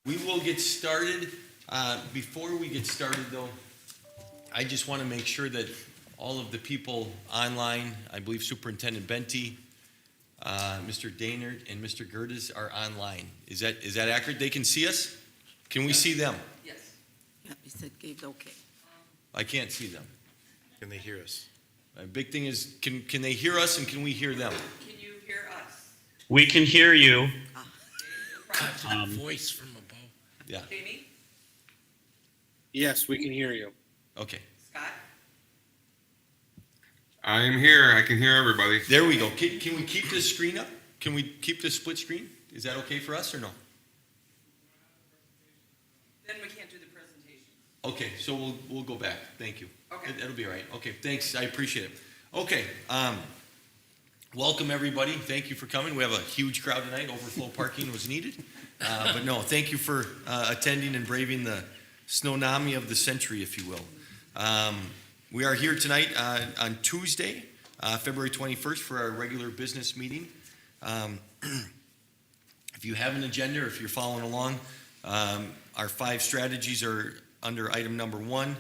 We will get started. Before we get started, though, I just want to make sure that all of the people online, I believe Superintendent Benty, Mr. Daynard, and Mr. Gerdes are online. Is that accurate? They can see us? Can we see them? Yes. Yeah, he said Gabe's okay. I can't see them. Can they hear us? My big thing is, can they hear us and can we hear them? Can you hear us? We can hear you. Voice from above. Yeah, Jamie? Yes, we can hear you. okay. Scott? I'm here. I can hear everybody. There we go. Can we keep this screen up? Can we keep this split screen? Is that okay for us or no? Then we can't do the presentation. Okay, so we'll go back. Thank you. Okay. It'll be all right. Okay, thanks. I appreciate it. Okay, welcome everybody. Thank you for coming. We have a huge crowd tonight. Overflow parking was needed. But no, thank you for attending and braving the snownami of the century, if you will. We are here tonight on Tuesday, February 21st, for our regular business meeting. If you have an agenda or if you're following along, our 5 strategies are under item number 1.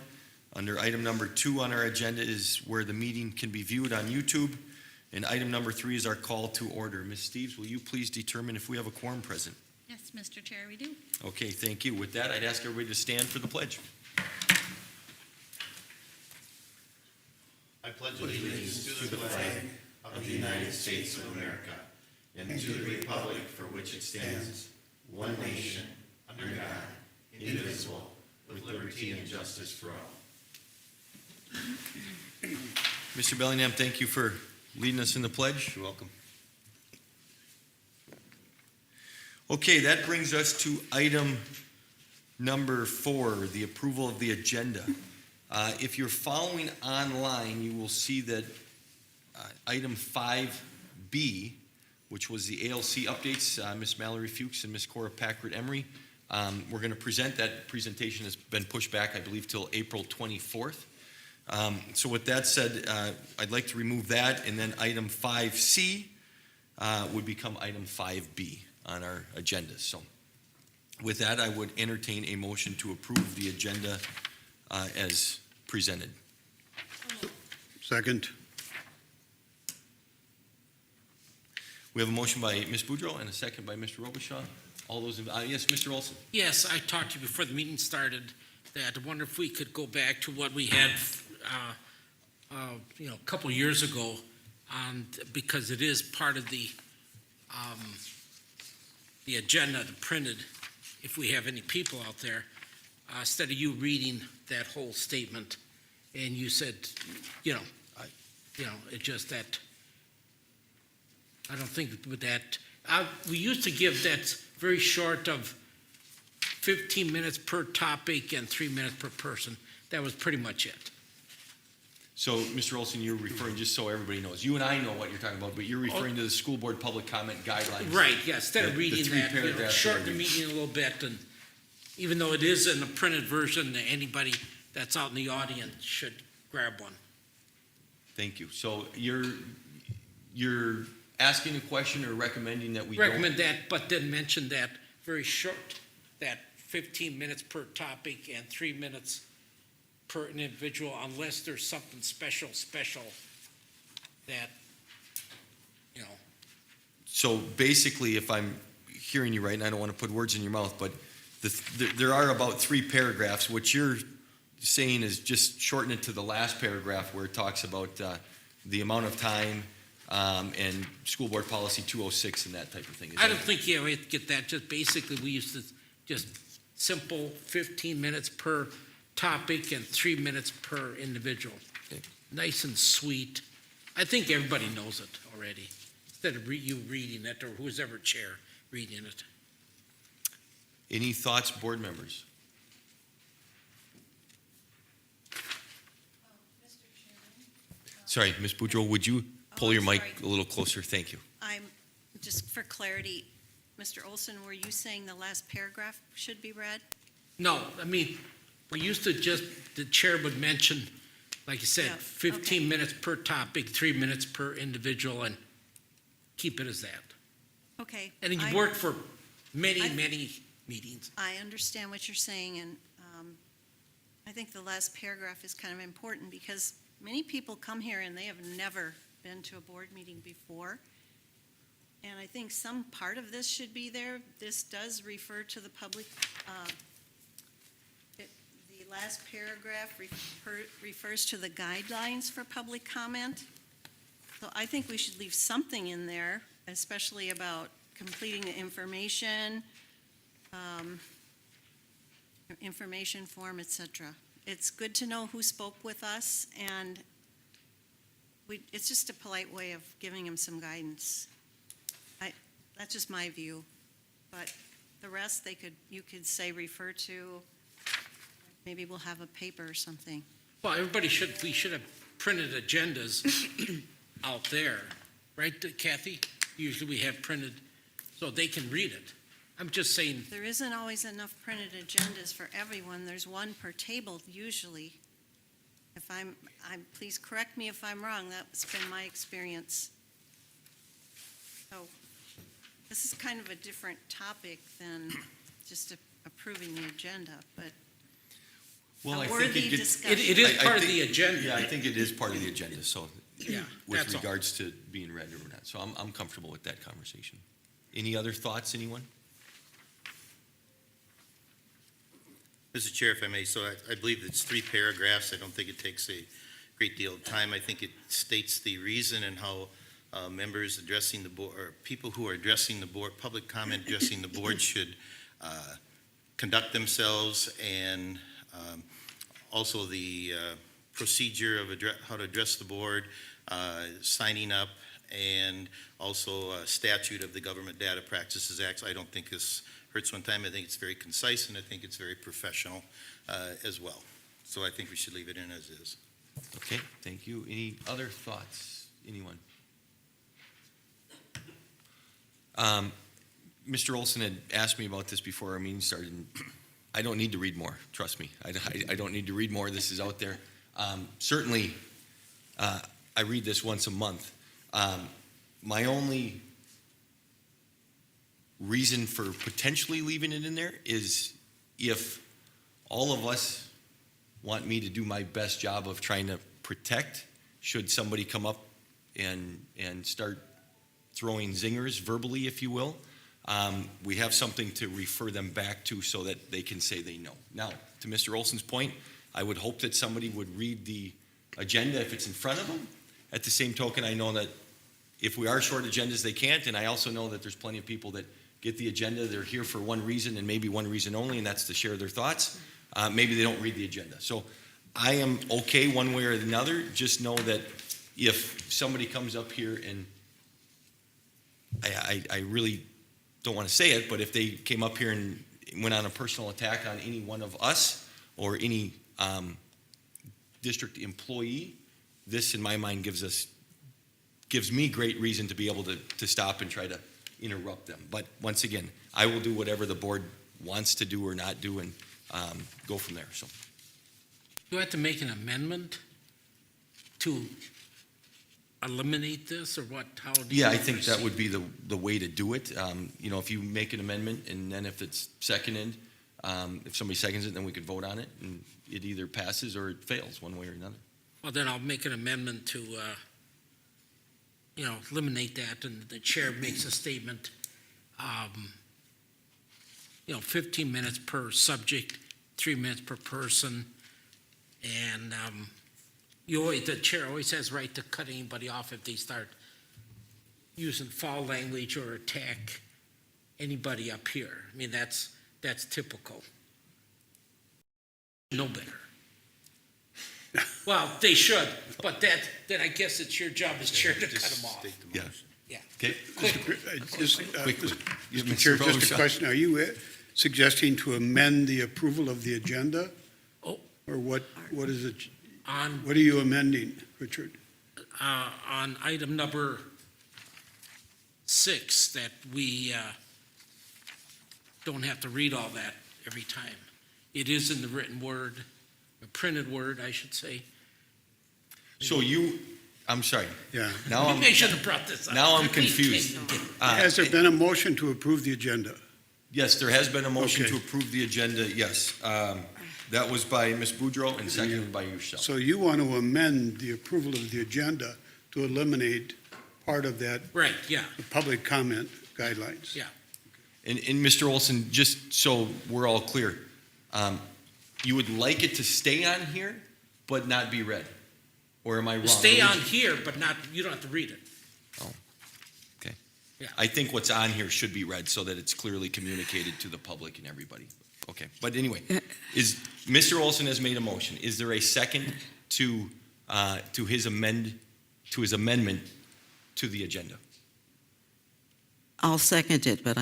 Under item number 2 on our agenda is where the meeting can be viewed on YouTube. And item number 3 is our call to order. Ms. Steves, will you please determine if we have a quorum present? Yes, Mr. Chair, we do. Okay, thank you. With that, I'd ask everybody to stand for the pledge. I pledge allegiance to the flag of the United States of America and to the republic for which it stands, one nation, under God, indivisible, with liberty and justice for all. Mr. Bellingham, thank you for leading us in the pledge. You're welcome. Okay, that brings us to item number 4, the approval of the agenda. If you're following online, you will see that item 5B, which was the ALC updates, Ms. Mallory Fuchs and Ms. Cora Packard-Emery, we're going to present. That presentation has been pushed back, I believe, till April 24th. So with that said, I'd like to remove that, and then item 5C would become item 5B on our agenda. So with that, I would entertain a motion to approve the agenda as presented. Second. We have a motion by Ms. Boudreau and a second by Mr. Robichaud. All those in, yes, Mr. Olson. Yes, I talked to you before the meeting started that I wonder if we could go back to what we had, a couple years ago, because it is part of the agenda, the printed, if we have any people out there, instead of you reading that whole statement, and you said, it's just that, I don't think with that, we used to give that very short of 15 minutes per topic and 3 minutes per person. That was pretty much it. So, Mr. Olson, you're referring, just so everybody knows, you and I know what you're talking about, but you're referring to the school board public comment guidelines. Right, yeah, instead of The reading three that, paragraphs shorten that the we- meeting a little bit, and even though it is in the printed version, anybody that's out in the audience should grab one. Thank you. So you're asking a question or recommending that we don't? Recommend that, but then mention that very short, that 15 minutes per topic and 3 minutes per individual, unless there's something special that, So basically, if I'm hearing you right, and I don't want to put words in your mouth, but there are about 3 paragraphs. What you're saying is just shorten it to the last paragraph where it talks about the amount of time and school board policy 206 and that type of thing. I don't think we have to get that. Just basically, we used to just simple 15 minutes per topic and 3 minutes per individual. Okay. Nice and sweet. I think everybody knows it already. Instead of you reading it, or who's ever chair reading it. Any thoughts, board members? Sorry, Ms. Boudreau, would you pull your mic a little closer? Thank you. I'm, just for clarity, Mr. Olson, were you saying the last paragraph should be read? No, I mean, we used to just, the chair would mention, like you said, Yeah, 15 minutes per topic, 3 minutes per individual, and keep it as that. Okay. And you I- worked for many, I- many meetings. I understand what you're saying, and I think the last paragraph is kind of important because many people come here and they have never been to a board meeting before. And I think some part of this should be there. This does refer to the public. The last paragraph refers to the guidelines for public comment. So I think we should leave something in there, especially about completing the information form, et cetera. It's good to know who spoke with us, and it's just a polite way of giving them some guidance. That's just my view, but the rest you could say refer to, maybe we'll have a paper or something. Well, we should have printed agendas out there, right, Kathy? Usually we have printed, so they can read it. I'm just saying, There isn't always enough printed agendas for everyone. There's one per table usually. If please correct me if I'm wrong. That's been my experience. So this is kind of a different topic than just approving the agenda, but Well, I a think worthy it gets, discussion. it is I part of think- the agenda. yeah, I think it is part of the agenda, so Yeah, with that's all. regards to being read or not. So I'm comfortable with that conversation. Any other thoughts, anyone? Mr. Chair, if I may, so I believe it's 3 paragraphs. I don't think it takes a great deal of time. I think it states the reason and how members addressing the board, or people who are addressing the board, public comment addressing the board should conduct themselves, and also the procedure of how to address the board, signing up, and also statute of the Government Data Practices Act. I don't think this hurts one time. I think it's very concise, and I think it's very professional as well. So I think we should leave it in as is. Okay, thank you. Any other thoughts, anyone? Mr. Olson had asked me about this before our meeting started, and I don't need to read more, trust me. I don't need to read more. This is out there. Certainly, I read this once a month. My only reason for potentially leaving it in there is if all of us want me to do my best job of trying to protect, should somebody come up and start throwing zingers verbally, if you will, we have something to refer them back to so that they can say they know. Now, to Mr. Olson's point, I would hope that somebody would read the agenda if it's in front of them. At the same token, I know that if we are short agendas, they can't, and I also know that there's plenty of people that get the agenda, they're here for one reason and maybe one reason only, and that's to share their thoughts. Maybe they don't read the agenda. So I am okay one way or another. Just know that if somebody comes up here and I really don't want to say it, but if they came up here and went on a personal attack on any one of us or any district employee, this in my mind gives me great reason to be able to stop and try to interrupt them. But once again, I will do whatever the board wants to do or not do and go from there. So You have to make an amendment to eliminate this, or what? How do you yeah, I think that proceed? would be the way to do it. If you make an amendment and then if it's seconded, if somebody seconds it, then we could vote on it and it either passes or it fails one way or another. Well, then I'll make an amendment to, eliminate that, and the chair makes a statement, 15 minutes per subject, 3 minutes per person, and the chair always has right to cut anybody off if they start using foul language or attack anybody up here. I mean, that's typical. No better. Well, they should, but then I guess it's your job as chair to cut them off. State the Yeah. motion. Yeah. Okay. Quickly. Mr. Chair, just Rocha. a question. Are you suggesting to amend the approval of the agenda? Oh. Or what is it? On What are you amending, Richard? on item number 6, that we don't have to read all that every time. It is in the written word, the printed word, I should say. So I'm sorry. Yeah. Maybe I should have brought this up. Now I'm We confused. can't get- Has there been a motion to approve the agenda? Yes, there has been a motion to Okay. approve the agenda, yes. That was by Ms. Boudreau and seconded by yourself. So you want to amend the approval of the agenda to eliminate part of that Right, yeah, public comment guidelines? Yeah. And Mr. Olson, just so we're all clear, you would like it to stay on here, but not be read? Or am I wrong? stay on here, but not, you don't have to read it. I think what's on here should be read so that it's clearly communicated to the public and everybody. Okay, but anyway, Mr. Olson has made a motion. Is there a second to his amendment to the agenda? I'll second it, but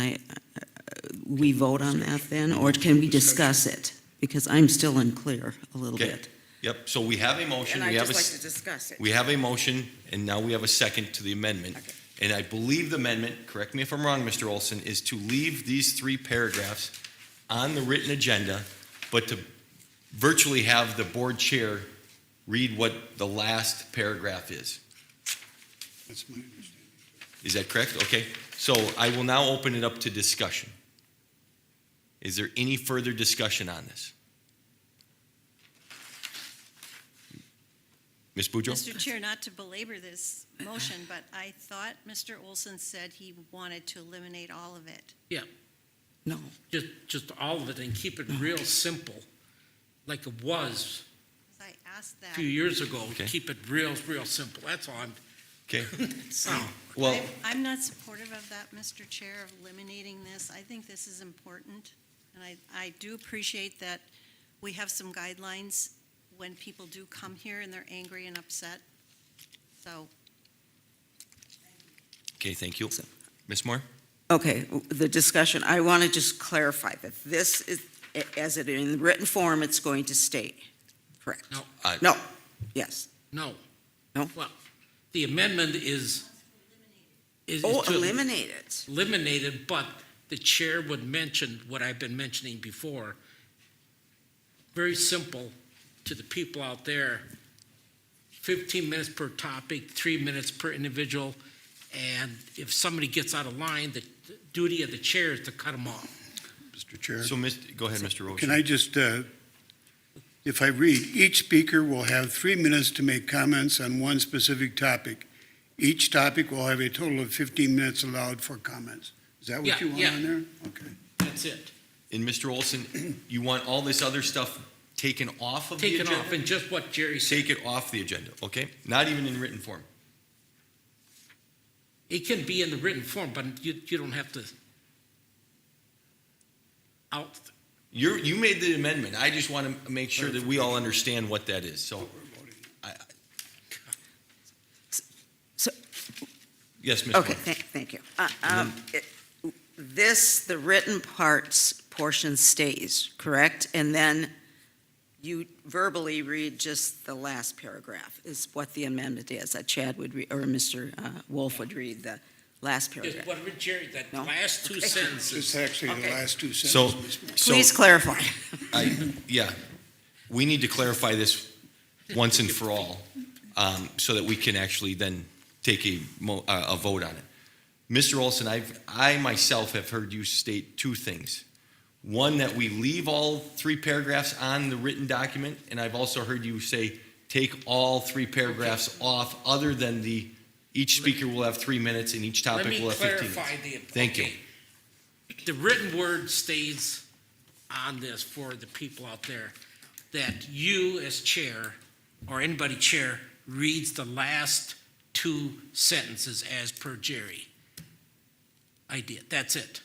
we vote on that then, or can we discuss it? Because I'm still unclear a little Okay. bit. Yep, so we have a motion. And we I'd have just a like to discuss it. We have a motion, and now we have a second to the amendment. Okay. And I believe the amendment, correct me if I'm wrong, Mr. Olson, is to leave these 3 paragraphs on the written agenda, but to virtually have the board chair read what the last paragraph is. That's my understanding. Is that correct? Okay. So I will now open it up to discussion. Is there any further discussion on this? Ms. Boudreau? Mr. Chair, not to belabor this motion, but I thought Mr. Olson said he wanted to eliminate all of it. No. Just all of it and keep it real simple, like it was I asked a that. few years ago. Okay. Keep it real simple. That's all I'm, Okay. so, Well, I'm not supportive of that, Mr. Chair, of eliminating this. I think this is important, and I do appreciate that we have some guidelines when people do come here and they're angry and upset. So, okay, thank you. Ms. Moore? Okay, the discussion, I want to just clarify that this is, as it in written form, it's going to stay, correct? No. No, yes. no. No? Well, the amendment is Oh, to eliminate it. eliminate it, but the chair would mention what I've been mentioning before. Very simple to the people out there. 15 minutes per topic, 3 minutes per individual, and if somebody gets out of line, the duty of the chair is to cut them off. Mr. Chair, So, go ahead, Mr. Rocha. can I just, if I read, each speaker will have 3 minutes to make comments on one specific topic. Each topic will have a total of 15 minutes allowed for comments. Is that what Yeah, you want yeah. on there? Okay. That's it. And Mr. Olson, you want all this other stuff taken off of the Take it agenda? off, and just what Jerry said. Take it off the agenda, okay? Not even in written form. It can be in the written form, but you don't have to out. You made the amendment. I just want to make sure that we all understand what that is. So, So- yes, Ms. Okay, Moore. thank you. The written parts portion stays, correct? And then you verbally read just the last paragraph is what the amendment is, that Chad would read, or Mr. Wolf would read the last Just paragraph. what did Jerry, that No? last two Okay. sentences. It's actually the Okay. last 2 So, sentences. Ms. Moore. Please clarify. Yeah, we need to clarify this once and for all, so that we can actually then take a vote on it. Mr. Olson, I myself have heard you state 2 things. One, that we leave all 3 paragraphs on the written document, and I've also heard you say, take all 3 paragraphs off, other than each speaker will have 3 minutes and each Let topic me will have 15 clarify minutes. the. Thank you. okay. The written word stays on this for the people out there, that you as chair, or anybody chair, reads the last 2 sentences as per Jerry. I did, that's it.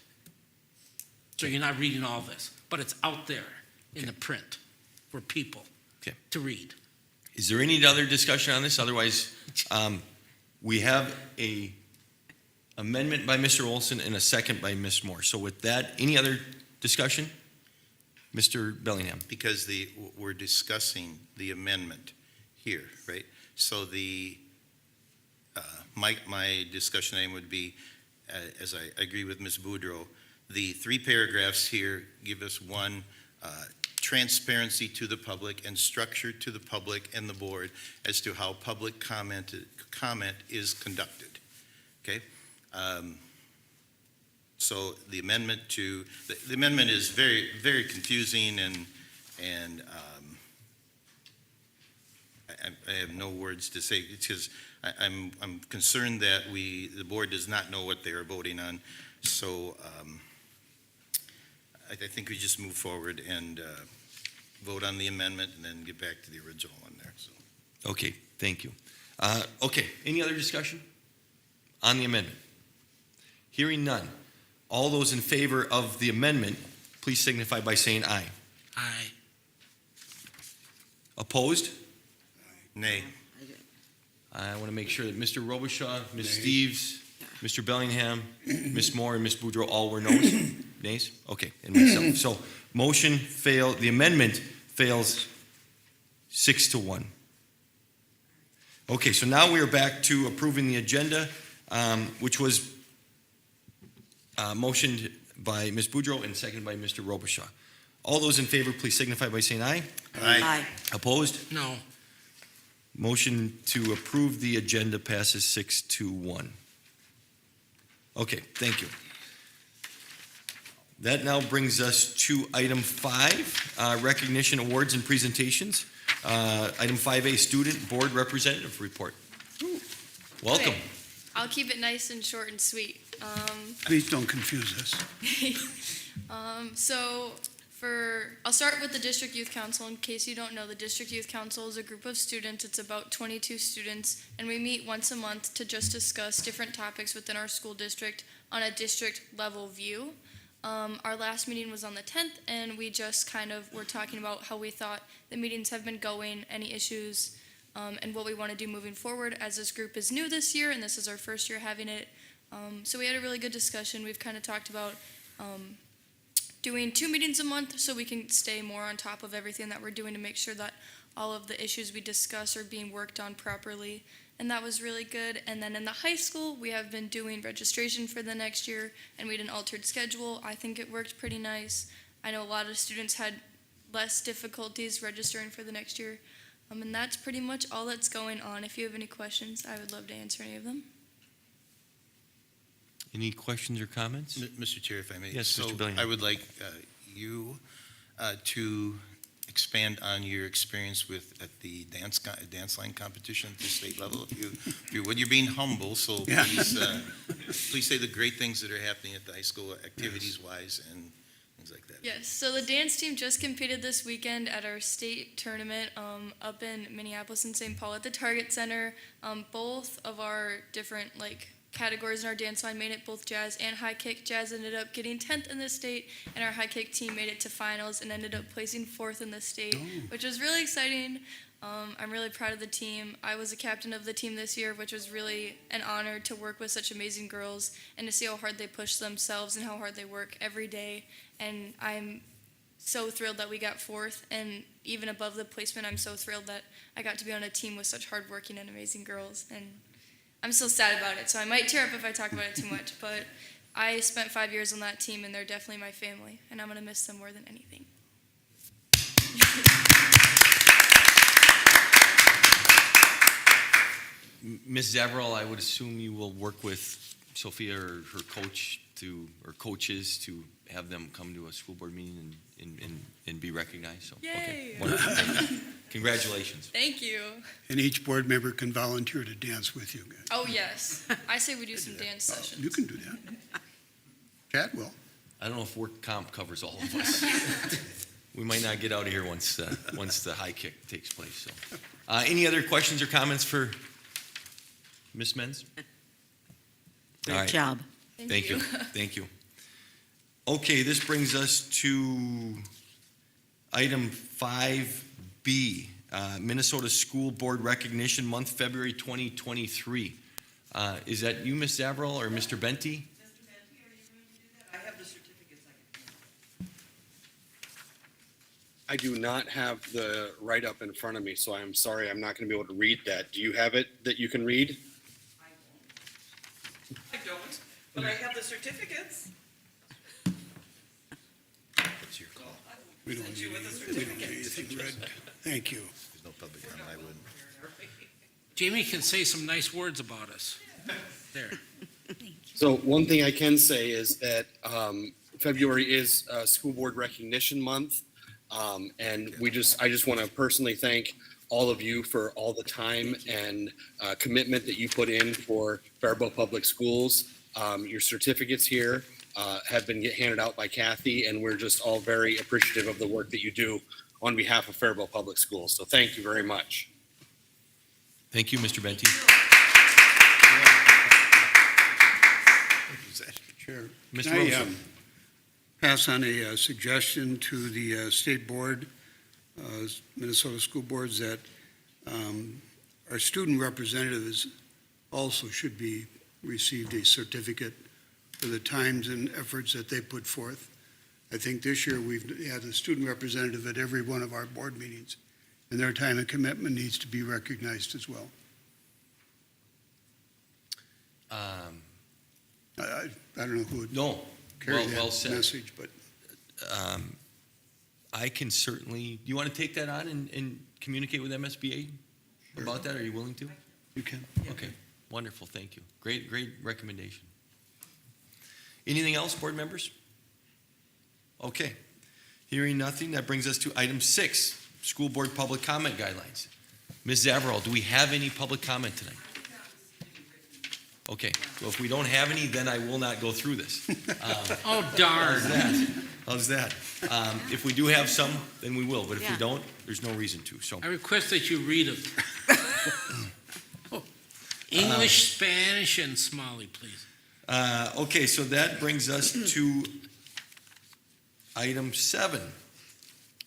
So you're not reading all this, but it's out there in the print for people Okay. to read. Is there any other discussion on this? Otherwise, we have a amendment by Mr. Olson and a second by Ms. Moore. So with that, any other discussion? Mr. Bellingham? Because we're discussing the amendment here, right? So my discussion aim would be, as I agree with Ms. Boudreau, the 3 paragraphs here give us one, transparency to the public and structure to the public and the board as to how public comment is conducted, okay? So the amendment the amendment is very, very confusing and I have no words to say because I'm concerned that the board does not know what they are voting on. So I think we just move forward and vote on the amendment and then get back to the original one there, so. Okay, thank you. Okay, any other discussion on the amendment? Hearing none. All those in favor of the amendment, please signify by saying aye. Aye. Opposed? Nay. I want to make sure that Mr. Robichaud, Ms. Nay. Steves, Mr. Bellingham, Ms. Moore, and Ms. Boudreau all were noes? Nays? Okay, and myself. So motion failed, the amendment fails 6-1. Okay, so now we are back to approving the agenda, which was motioned by Ms. Boudreau and seconded by Mr. Robichaud. All those in favor, please signify by saying aye. Aye. Opposed? No. Motion to approve the agenda passes 6-1. Okay, thank you. That now brings us to item 5, recognition awards and presentations. Item 5A, student board representative report. Welcome. Okay. I'll keep it nice and short and sweet. Please don't confuse us. I'll start with the District Youth Council. In case you don't know, the District Youth Council is a group of students. It's about 22 students, and we meet once a month to just discuss different topics within our school district on a district level view. Our last meeting was on the 10th, and we just kind of were talking about how we thought the meetings have been going, any issues, and what we want to do moving forward, as this group is new this year, and this is our first year having it. So we had a really good discussion. We've kind of talked about doing 2 meetings a month so we can stay more on top of everything that we're doing to make sure that all of the issues we discuss are being worked on properly. And that was really good. And then in the high school, we have been doing registration for the next year, and we had an altered schedule. I think it worked pretty nice. I know a lot of students had less difficulties registering for the next year. And that's pretty much all that's going on. If you have any questions, I would love to answer any of them. Any questions or comments? Mr. Chair, if I may. Yes, Mr. So Bellingham. I would like you to expand on your experience at the dance line competition at the state level. If you're being humble, so Yeah. please say the great things that are happening at the high school activities-wise and things like that. Yes, so the dance team just competed this weekend at our state tournament up in Minneapolis and St. Paul at the Target Center. Both of our different categories in our dance line made it, both jazz and high kick. Jazz ended up getting 10th in the state, and our high kick team made it to finals and ended up placing 4th in the state, which was really exciting. I'm really proud of the team. I was a captain of the team this year, which was really an honor to work with such amazing girls and to see how hard they push themselves and how hard they work every day. And I'm so thrilled that we got 4th, and even above the placement, I'm so thrilled that I got to be on a team with such hardworking and amazing girls. And I'm still sad about it, so I might tear up if I talk about it too much, but I spent 5 years on that team, and they're definitely my family, and I'm going to miss them more than anything. Ms. Zavril, I would assume you will work with Sophia or her coach or coaches to have them come to a school board meeting and be recognized. So, okay. Yay! Wonderful. Congratulations. Thank you. And each board member can volunteer to dance with you guys. Oh, yes. I say we do some dance sessions. You can do that. Chad will. I don't know if work comp covers all of us. We might not get out of here once the high kick takes place. So, any other questions or comments for Ms. Menz? All Great right. job. Thank you. Thank you. Okay, this brings us to item 5B, Minnesota School Board Recognition Month, February 2023. Is that you, Ms. Zavril, or Mr. Benty? Mr. Benty, are you going to do that? I have the certificates I can. I do not have the write-up in front of me, so I'm sorry, I'm not going to be able to read that. Do you have it that you can read? I don't, but I have the certificates. That's your call. We don't Sent need you with a anything read. Thank you. There's no public comment, I wouldn't. Jamie can say some nice words about us. There. So one thing I can say is that February is School Board Recognition Month. And I just want to personally thank all of you for all the time and commitment that you put in for Faribault Public Schools. Your certificates here have been handed out by Kathy, and we're just all very appreciative of the work that you do on behalf of Faribault Public Schools. So thank you very much. Thank you, Mr. Benty. Chair. Mr. Can I, Rosen. pass on a suggestion to the state board, Minnesota school boards, that our student representatives also should be received a certificate for the times and efforts that they put forth. I think this year we've had a student representative at every one of our board meetings, and their time and commitment needs to be recognized as well. I don't know who would No, carry well that said. message, but I can certainly, do you want to take that on and communicate with MSBA about that? Are you willing to? you can. Okay, wonderful, thank you. Great recommendation. Anything else, board members? Okay, hearing nothing, that brings us to item 6, school board public comment guidelines. Ms. Zavarro, do we have any public comment tonight? Okay, well, if we don't have any, then I will not go through this. Oh, darn. How's that? If we do have some, then we will, but if we Yeah. don't, there's no reason to, so. I request that you read it. English, Spanish, and Somali, please. Okay, so that brings us to item 7,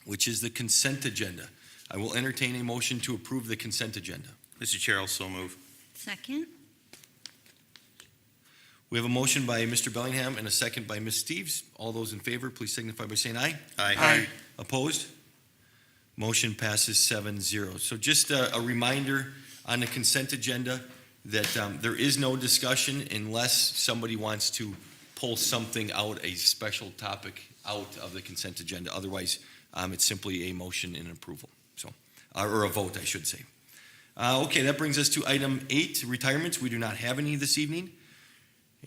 which is the consent agenda. I will entertain a motion to approve the consent agenda. Mr. Chair, I'll so move. Second? We have a motion by Mr. Bellingham and a second by Ms. Steves. All those in favor, please signify by saying aye. Aye. Opposed? Motion passes 7-0. So just a reminder on the consent agenda that there is no discussion unless somebody wants to pull something out, a special topic out of the consent agenda. Otherwise, it's simply a motion and approval, so, or a vote, I should say. Okay, that brings us to item 8, retirements. We do not have any this evening.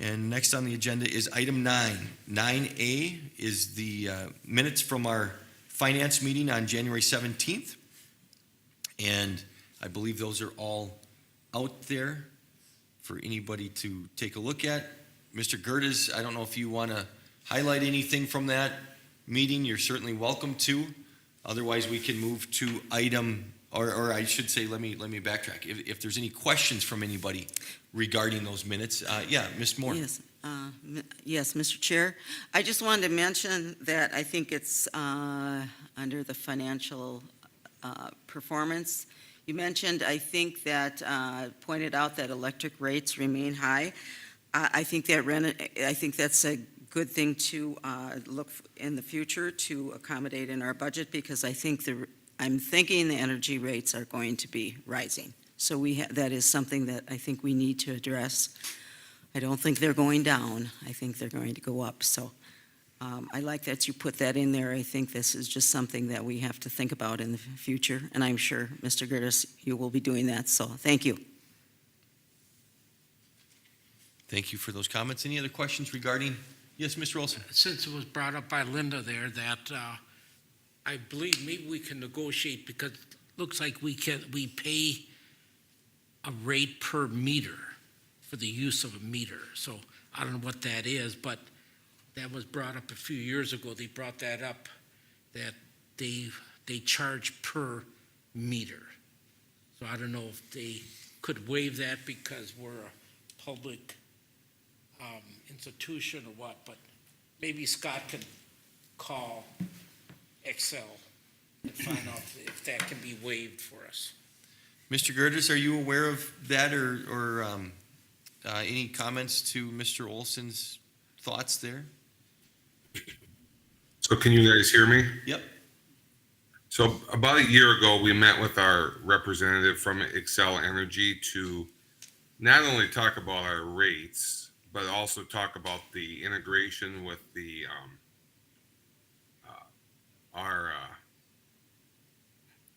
And next on the agenda is item 9. 9A is the minutes from our finance meeting on January 17th. And I believe those are all out there for anybody to take a look at. Mr. Gerdes, I don't know if you want to highlight anything from that meeting. You're certainly welcome to. Otherwise, we can move to item, or I should say, let me backtrack. If there's any questions from anybody regarding those minutes, yeah, Ms. Moore. Yes, yes, Mr. Chair. I just wanted to mention that I think it's under the financial performance. You mentioned, I think that, pointed out that electric rates remain high. I think that's a good thing to look in the future to accommodate in our budget, because I'm thinking the energy rates are going to be rising. So that is something that I think we need to address. I don't think they're going down. I think they're going to go up. So I like that you put that in there. I think this is just something that we have to think about in the future. And I'm sure, Mr. Gerdes, you will be doing that. So thank you. Thank you for those comments. Any other questions regarding, yes, Mr. Olson? Since it was brought up by Linda there, that I believe maybe we can negotiate, because it looks like we pay a rate per meter for the use of a meter. So I don't know what that is, but that was brought up a few years ago. They brought that up, that they charge per meter. So I don't know if they could waive that because we're a public institution or what, but maybe Scott can call Excel and find out if that can be waived for us. Mr. Gerdes, are you aware of that, or any comments to Mr. Olson's thoughts there? So can you guys hear me? Yep. So about a year ago, we met with our representative from Excel Energy to not only talk about our rates, but also talk about the integration with the our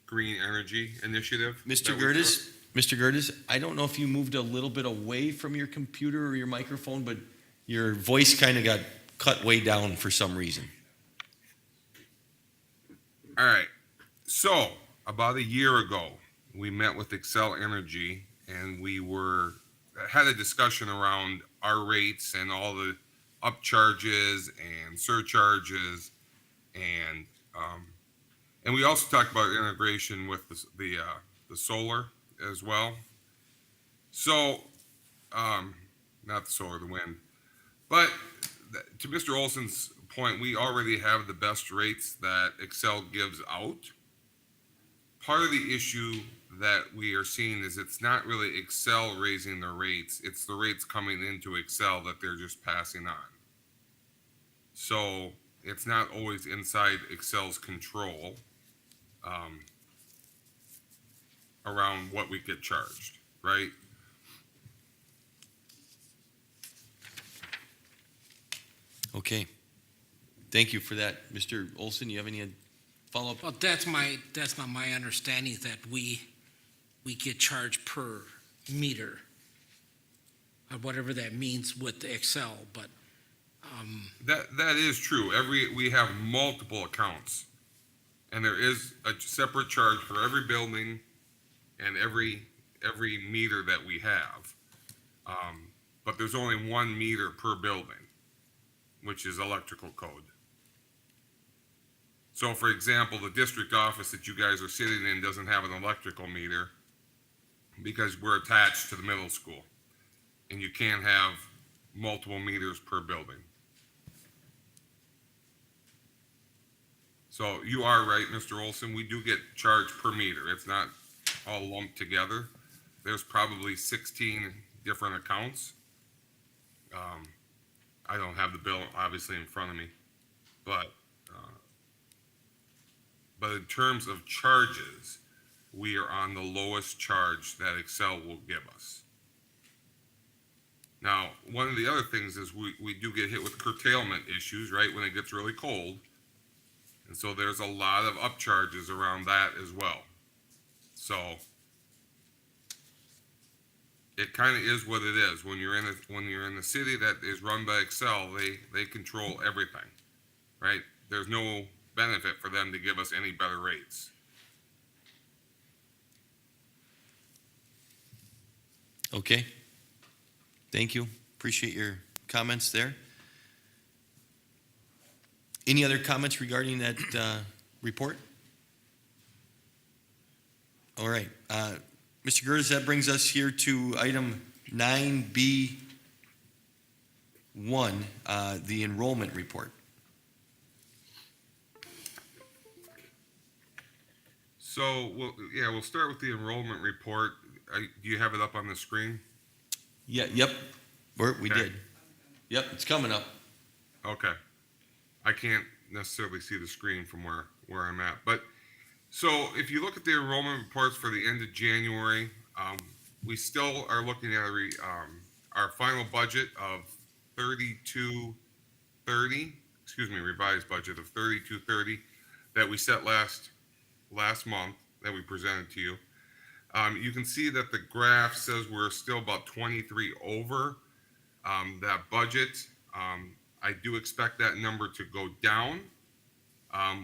green energy initiative. Mr. Gerdes, I don't know if you moved a little bit away from your computer or your microphone, but Your voice kind of got cut way down for some reason. All right. So about a year ago, we met with Excel Energy and we had a discussion around our rates and all the upcharges and surcharges and we also talked about integration with the solar as well. So not the solar, the wind. But to Mr. Olson's point, we already have the best rates that Excel gives out. Part of the issue that we are seeing is it's not really Excel raising their rates, it's the rates coming into Excel that they're just passing on. So it's not always inside Excel's control around what we get charged, right? Okay. Thank you for that. Mr. Olson, you have any follow-up? Well, that's not my understanding, that we get charged per meter, or whatever that means with Excel, but, That is true. We have multiple accounts, and there is a separate charge for every building and every meter that we have. But there's only one meter per building, which is electrical code. So for example, the district office that you guys are sitting in doesn't have an electrical meter because we're attached to the middle school, and you can't have multiple meters per building. So you are right, Mr. Olson, we do get charged per meter. It's not all lumped together. There's probably 16 different accounts. I don't have the bill obviously in front of me, but in terms of charges, we are on the lowest charge that Excel will give us. Now, one of the other things is we do get hit with curtailment issues, right, when it gets really cold. And so there's a lot of upcharges around that as well. So it kind of is what it is. When you're in a city that is run by Excel, they control everything, right? There's no benefit for them to give us any better rates. Okay. Thank you. Appreciate your comments there. Any other comments regarding that report? All right. Mr. Gertis, that brings us here to item 9B1, the enrollment report. So, we'll start with the enrollment report. Do you have it up on the screen? Yeah, yep, we Okay. did. Yep, it's coming up. Okay. I can't necessarily see the screen from where I'm at. But, so if you look at the enrollment reports for the end of January, we still are looking at our final budget of 3230, revised budget of 3230 that we set last month that we presented to you. You can see that the graph says we're still about 23 over that budget. I do expect that number to go down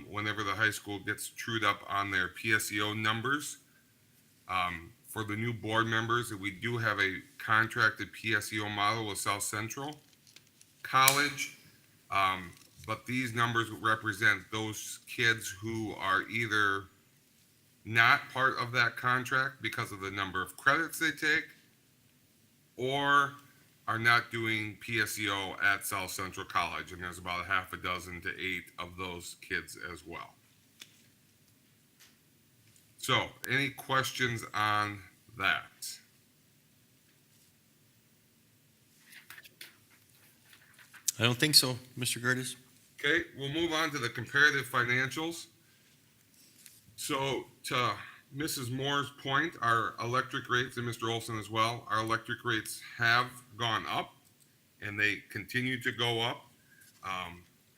whenever the high school gets trued up on their PSEO numbers. For the new board members, we do have a contracted PSEO model with South Central College, but these numbers represent those kids who are either not part of that contract because of the number of credits they take, or are not doing PSEO at South Central College, and there's about 6 to 8 of those kids as well. So, any questions on that? I don't think so, Mr. Gertis. Okay, we'll move on to the comparative financials. So, to Mrs. Moore's point, our electric rates, and Mr. Olson as well, our electric rates have gone up, and they continue to go up.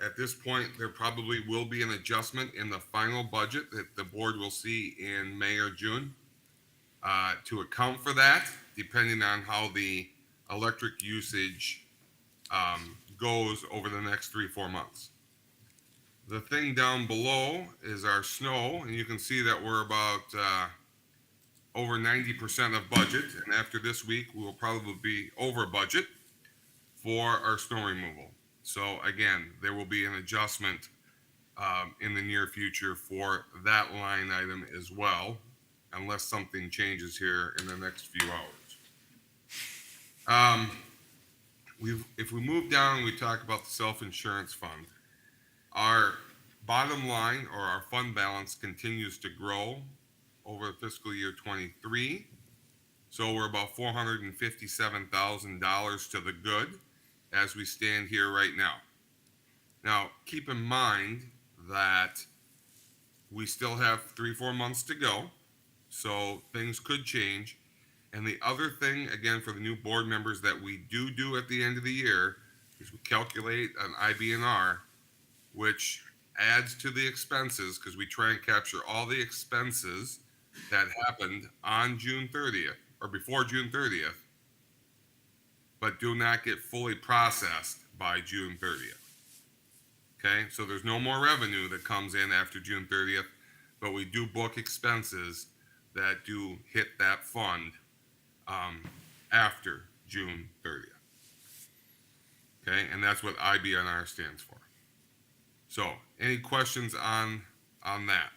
At this point, there probably will be an adjustment in the final budget that the board will see in May or June to account for that, depending on how the electric usage goes over the next 3-4 months. The thing down below is our snow, and you can see that we're about over 90% of budget, and after this week, we will probably be over budget for our snow removal. So again, there will be an adjustment in the near future for that line item as well, unless something changes here in the next few hours. If we move down and we talk about the self-insurance fund, our bottom line or our fund balance continues to grow over fiscal year 23. So we're about $457,000 to the good as we stand here right now. Now, keep in mind that we still have 3-4 months to go, so things could change. And the other thing, again, for the new board members that we do at the end of the year is we calculate an IBNR, which adds to the expenses because we try and capture all the expenses that happened on June 30th or before June 30th, but do not get fully processed by June 30th. Okay, so there's no more revenue that comes in after June 30th, but we do book expenses that do hit that fund after June 30th. Okay, and that's what IBNR stands for. So, any questions on that?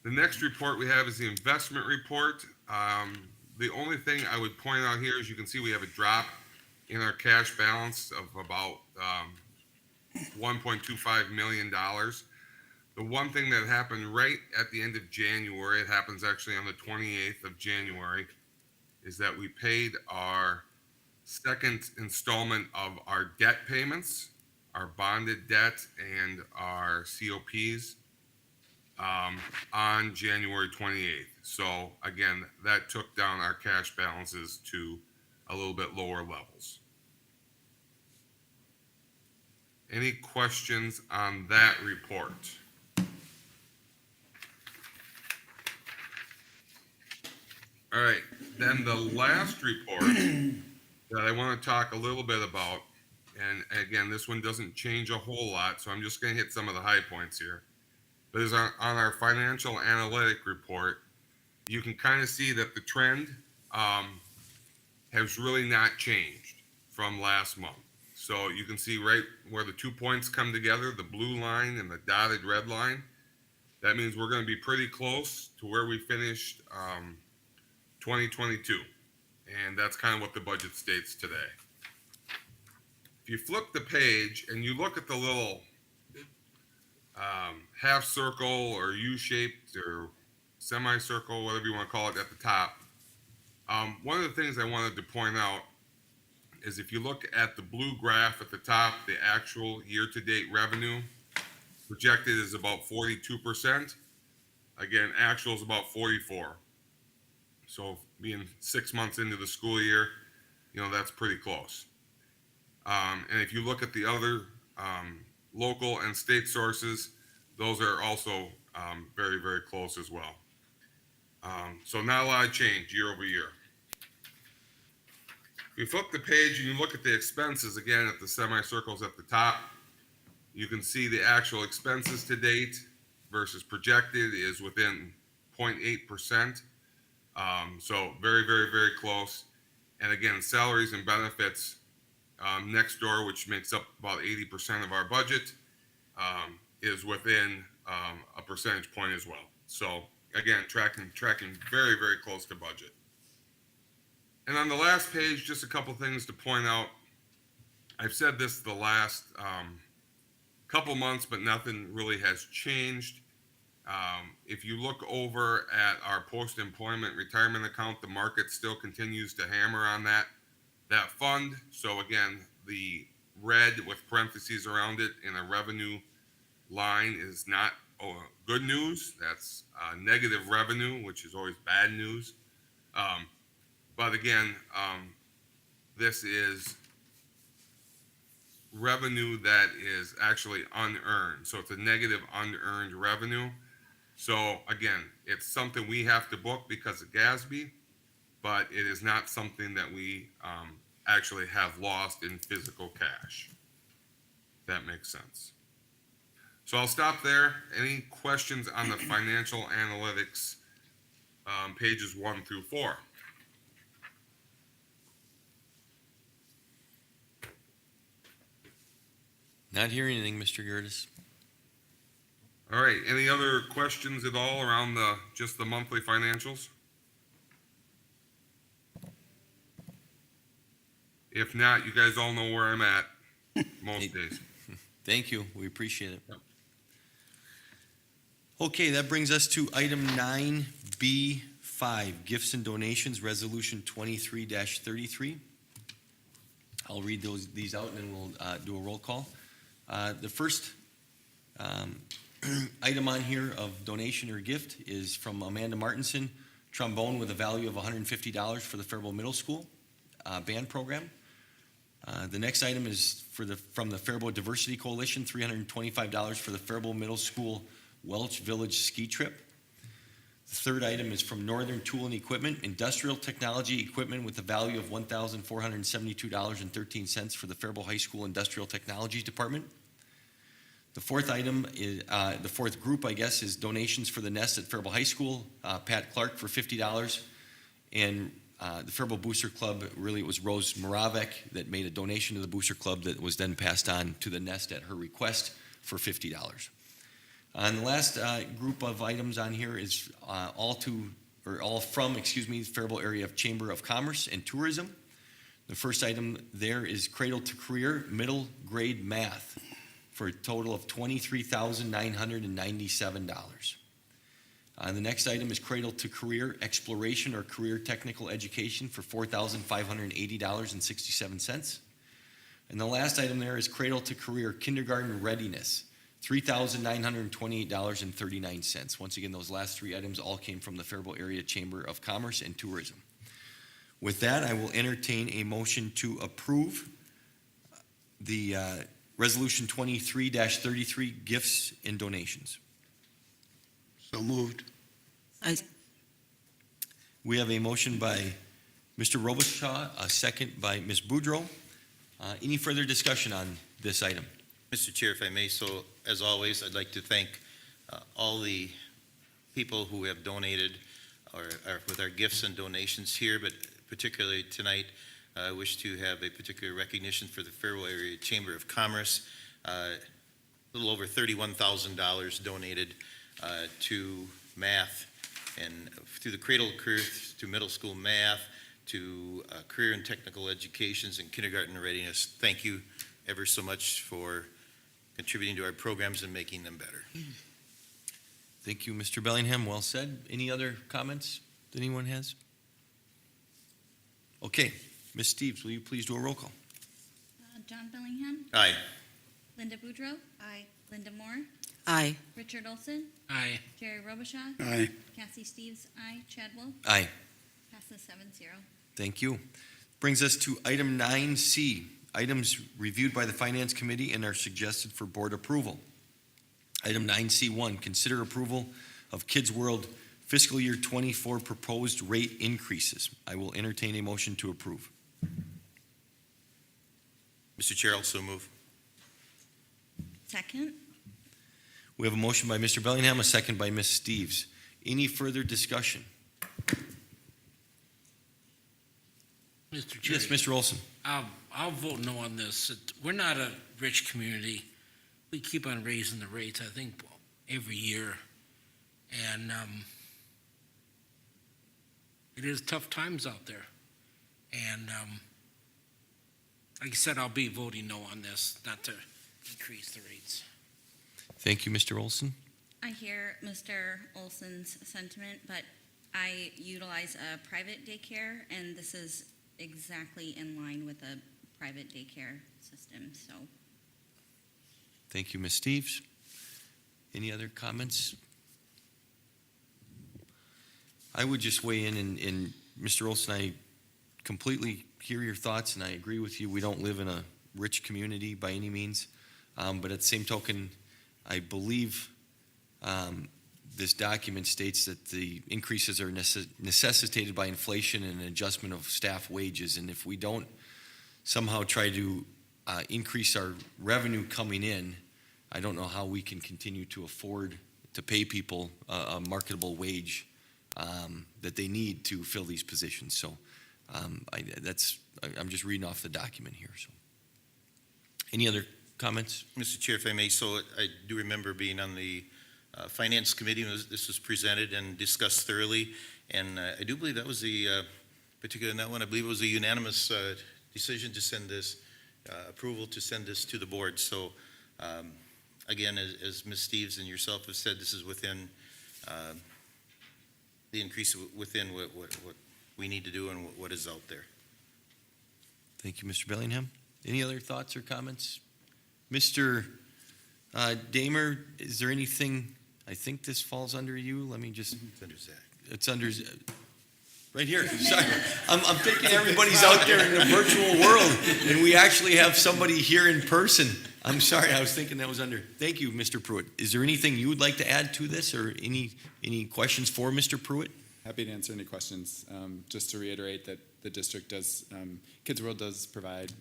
The next report we have is the investment report. The only thing I would point out here is you can see we have a drop in our cash balance of about $1.25 million. The one thing that happened right at the end of January, it happens actually on the 28th of January, is that we paid our second installment of our debt payments, our bonded debt and our COPs on January 28th. So again, that took down our cash balances to a little bit lower levels. Any questions on that report? All right, then the last report that I want to talk a little bit about, and again, this one doesn't change a whole lot, so I'm just going to hit some of the high points here. But is on our financial analytic report, you can kind of see that the trend has really not changed from last month. So you can see right where the 2 points come together, the blue line and the dotted red line. That means we're going to be pretty close to where we finished 2022. And that's kind of what the budget states today. If you flip the page and you look at the little half circle or U-shaped or semicircle, whatever you want to call it, at the top, one of the things I wanted to point out is if you look at the blue graph at the top, the actual year-to-date revenue projected is about 42%. Again, actual is about 44%. So being 6 months into the school year, that's pretty close. And if you look at the other local and state sources, those are also very, very close as well. So not a lot of change year over year. If you flip the page and you look at the expenses, again, at the semicircles at the top, you can see the actual expenses to date versus projected is within 0.8%. So very, very, very close. And again, salaries and benefits next door, which makes up about 80% of our budget, is within a percentage point as well. So again, tracking very, very close to budget. And on the last page, just a couple things to point out. I've said this the last couple months, but nothing really has changed. If you look over at our post-employment retirement account, the market still continues to hammer on that fund. So again, the red with parentheses around it in a revenue line is not good news. That's negative revenue, which is always bad news. But again, this is revenue that is actually unearned. So it's a negative unearned revenue. So again, it's something we have to book because of GASB. but it is not something that we actually have lost in physical cash. That makes sense. So I'll stop there. Any questions on the financial analytics, pages 1 through 4? Not hearing anything, Mr. Gertis. All right, any other questions at all around just the monthly financials? If not, you guys all know where I'm at most days. Thank you, we appreciate it. Yep. Okay, that brings us to item 9B5, gifts and donations, resolution 23-33. I'll read these out and then we'll do a roll call. The first item on here of donation or gift is from Amanda Martinson, trombone with a value of $150 for the Faribault Middle School band program. The next item is from the Faribault Diversity Coalition, $325 for the Faribault Middle School Welch Village ski trip. The third item is from Northern Tool and Equipment, industrial technology equipment with a value of $1,472.13 for the Faribault High School Industrial Technology Department. The fourth item is, the fourth group, I guess, is donations for the Nest at Faribault High School, Pat Clark for $50. And the Faribault Booster Club, really it was Rose Moravec that made a donation to the Booster Club that was then passed on to the Nest at her request for $50. And the last group of items on here is all from the Faribault Area Chamber of Commerce and Tourism. The first item there is Cradle to Career Middle Grade Math for a total of $23,997. The next item is Cradle to Career Exploration or Career Technical Education for $4,580.67. And the last item there is Cradle to Career Kindergarten Readiness, $3,928.39. Once again, those last three items all came from the Faribault Area Chamber of Commerce and Tourism. With that, I will entertain a motion to approve the Resolution 23-33, gifts and donations. So moved. We have a motion by Mr. Robichaud, a second by Ms. Boudreau. Any further discussion on this item? Mr. Chair, if I may, so as always, I'd like to thank all the people who have donated or with our gifts and donations here, but particularly tonight, I wish to have a particular recognition for the Faribault Area Chamber of Commerce. A little over $31,000 donated to math and through the Cradle of Career to middle school math, to career and technical educations and kindergarten readiness. Thank you ever so much for contributing to our programs and making them better. Thank you, Mr. Bellingham. Well said. Any other comments that anyone has? Okay, Ms. Steves, will you please do a roll call? John Bellingham, Aye. Linda Boudreau, Aye. Linda Moore, Aye. Richard Olson, Aye. Jerry Robichaud, Aye. Cassie Steves, aye, Chad Wolf, Aye. passes 7-0. Thank you. Brings us to item 9C, items reviewed by the Finance Committee and are suggested for board approval. Item 9C1, consider approval of Kids World fiscal year 24 proposed rate increases. I will entertain a motion to approve. Mr. Chair, also move. Second, We have a motion by Mr. Bellingham, a second by Ms. Steves. Any further discussion? Mr. Chair. Yes, Mr. Olson. I'll vote no on this. We're not a rich community. We keep on raising the rates, I think, every year. And it is tough times out there. And like I said, I'll be voting no on this, not to increase the rates. Thank you, Mr. Olson. I hear Mr. Olson's sentiment, but I utilize a private daycare, and this is exactly in line with a private daycare system, so. Thank you, Ms. Steves. Any other comments? I would just weigh in, and Mr. Olson, I completely hear your thoughts, and I agree with you. We don't live in a rich community by any means, but at the same token, I believe this document states that the increases are necessitated by inflation and an adjustment of staff wages. And if we don't somehow try to increase our revenue coming in, I don't know how we can continue to afford to pay people a marketable wage that they need to fill these positions. So I'm just reading off the document here. So, any other comments? Mr. Chair, if I may, so I do remember being on the Finance Committee when this was presented and discussed thoroughly, and I do believe that was the, particularly in that one, I believe it was a unanimous decision to send this, approval to send this to the board. So, again, as Ms. Steves and yourself have said, this is within, the increase within what we need to do and what is out there. Thank you, Mr. Bellingham. Any other thoughts or comments? Mr. Damer, is there anything, I think this falls under you. Let me just, It's under Zach. it's under, right here. Sorry. I'm thinking everybody's out there in the virtual world, and we actually have somebody here in person. I'm sorry, I was thinking that was under. Thank you, Mr. Pruitt. Is there anything you would like to add to this, or any questions for Mr. Pruitt? Happy to answer any questions. Just to reiterate that the district does, Kids World does provide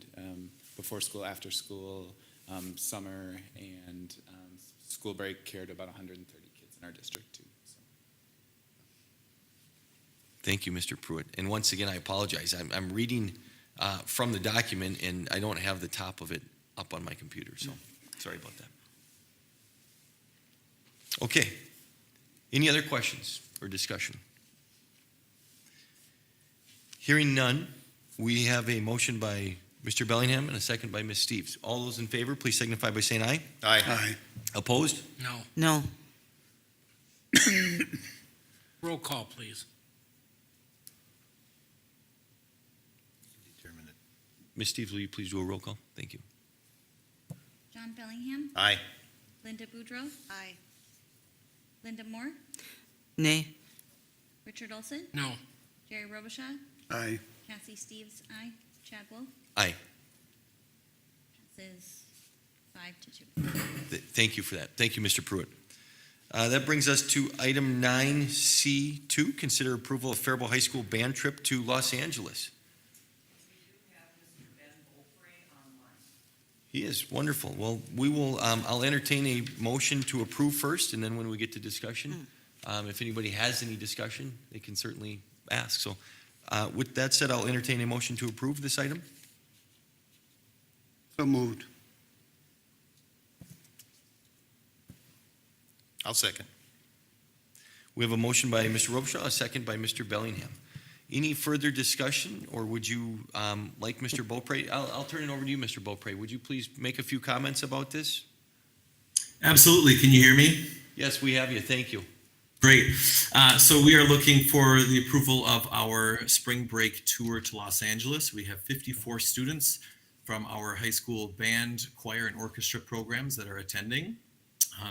before school, after school, summer, and school break care to about 130 kids in our district too. So. Thank you, Mr. Pruitt. And once again, I apologize. I'm reading from the document, and I don't have the top of it up on my computer, so sorry about that. Okay. Any other questions or discussion? Hearing none, we have a motion by Mr. Bellingham and a second by Ms. Steves. All those in favor, please signify by saying aye. Aye. Aye. Opposed? No. No. Roll call, please. Determine it. Ms. Steves, will you please do a roll call? Thank you. John Bellingham, Aye. Linda Boudreau, Aye. Linda Moore, Nay. Richard Olson, No. Jerry Robichaud, Aye. Cassie Steves, aye. Chad Wolf. Aye. Passes 5-2. Thank you for that. Thank you, Mr. Pruitt. That brings us to item 9C2, consider approval of Faribault High School band trip to Los Angeles. We do have Mr. Ben Beaupre online. He is wonderful. Well, we will, I'll entertain a motion to approve first, and then when we get to discussion, if anybody has any discussion, they can certainly ask. So with that said, I'll entertain a motion to approve this item. So moved. I'll second. We have a motion by Mr. Robichaud, a second by Mr. Bellingham. Any further discussion, or would you like Mr. Beaupre? I'll turn it over to you, Mr. Beaupre. Would you please make a few comments about this? Absolutely. Can you hear me? Yes, we have you. Thank you. Great. So we are looking for the approval of our spring break tour to Los Angeles. We have 54 students from our high school band, choir, and orchestra programs that are attending.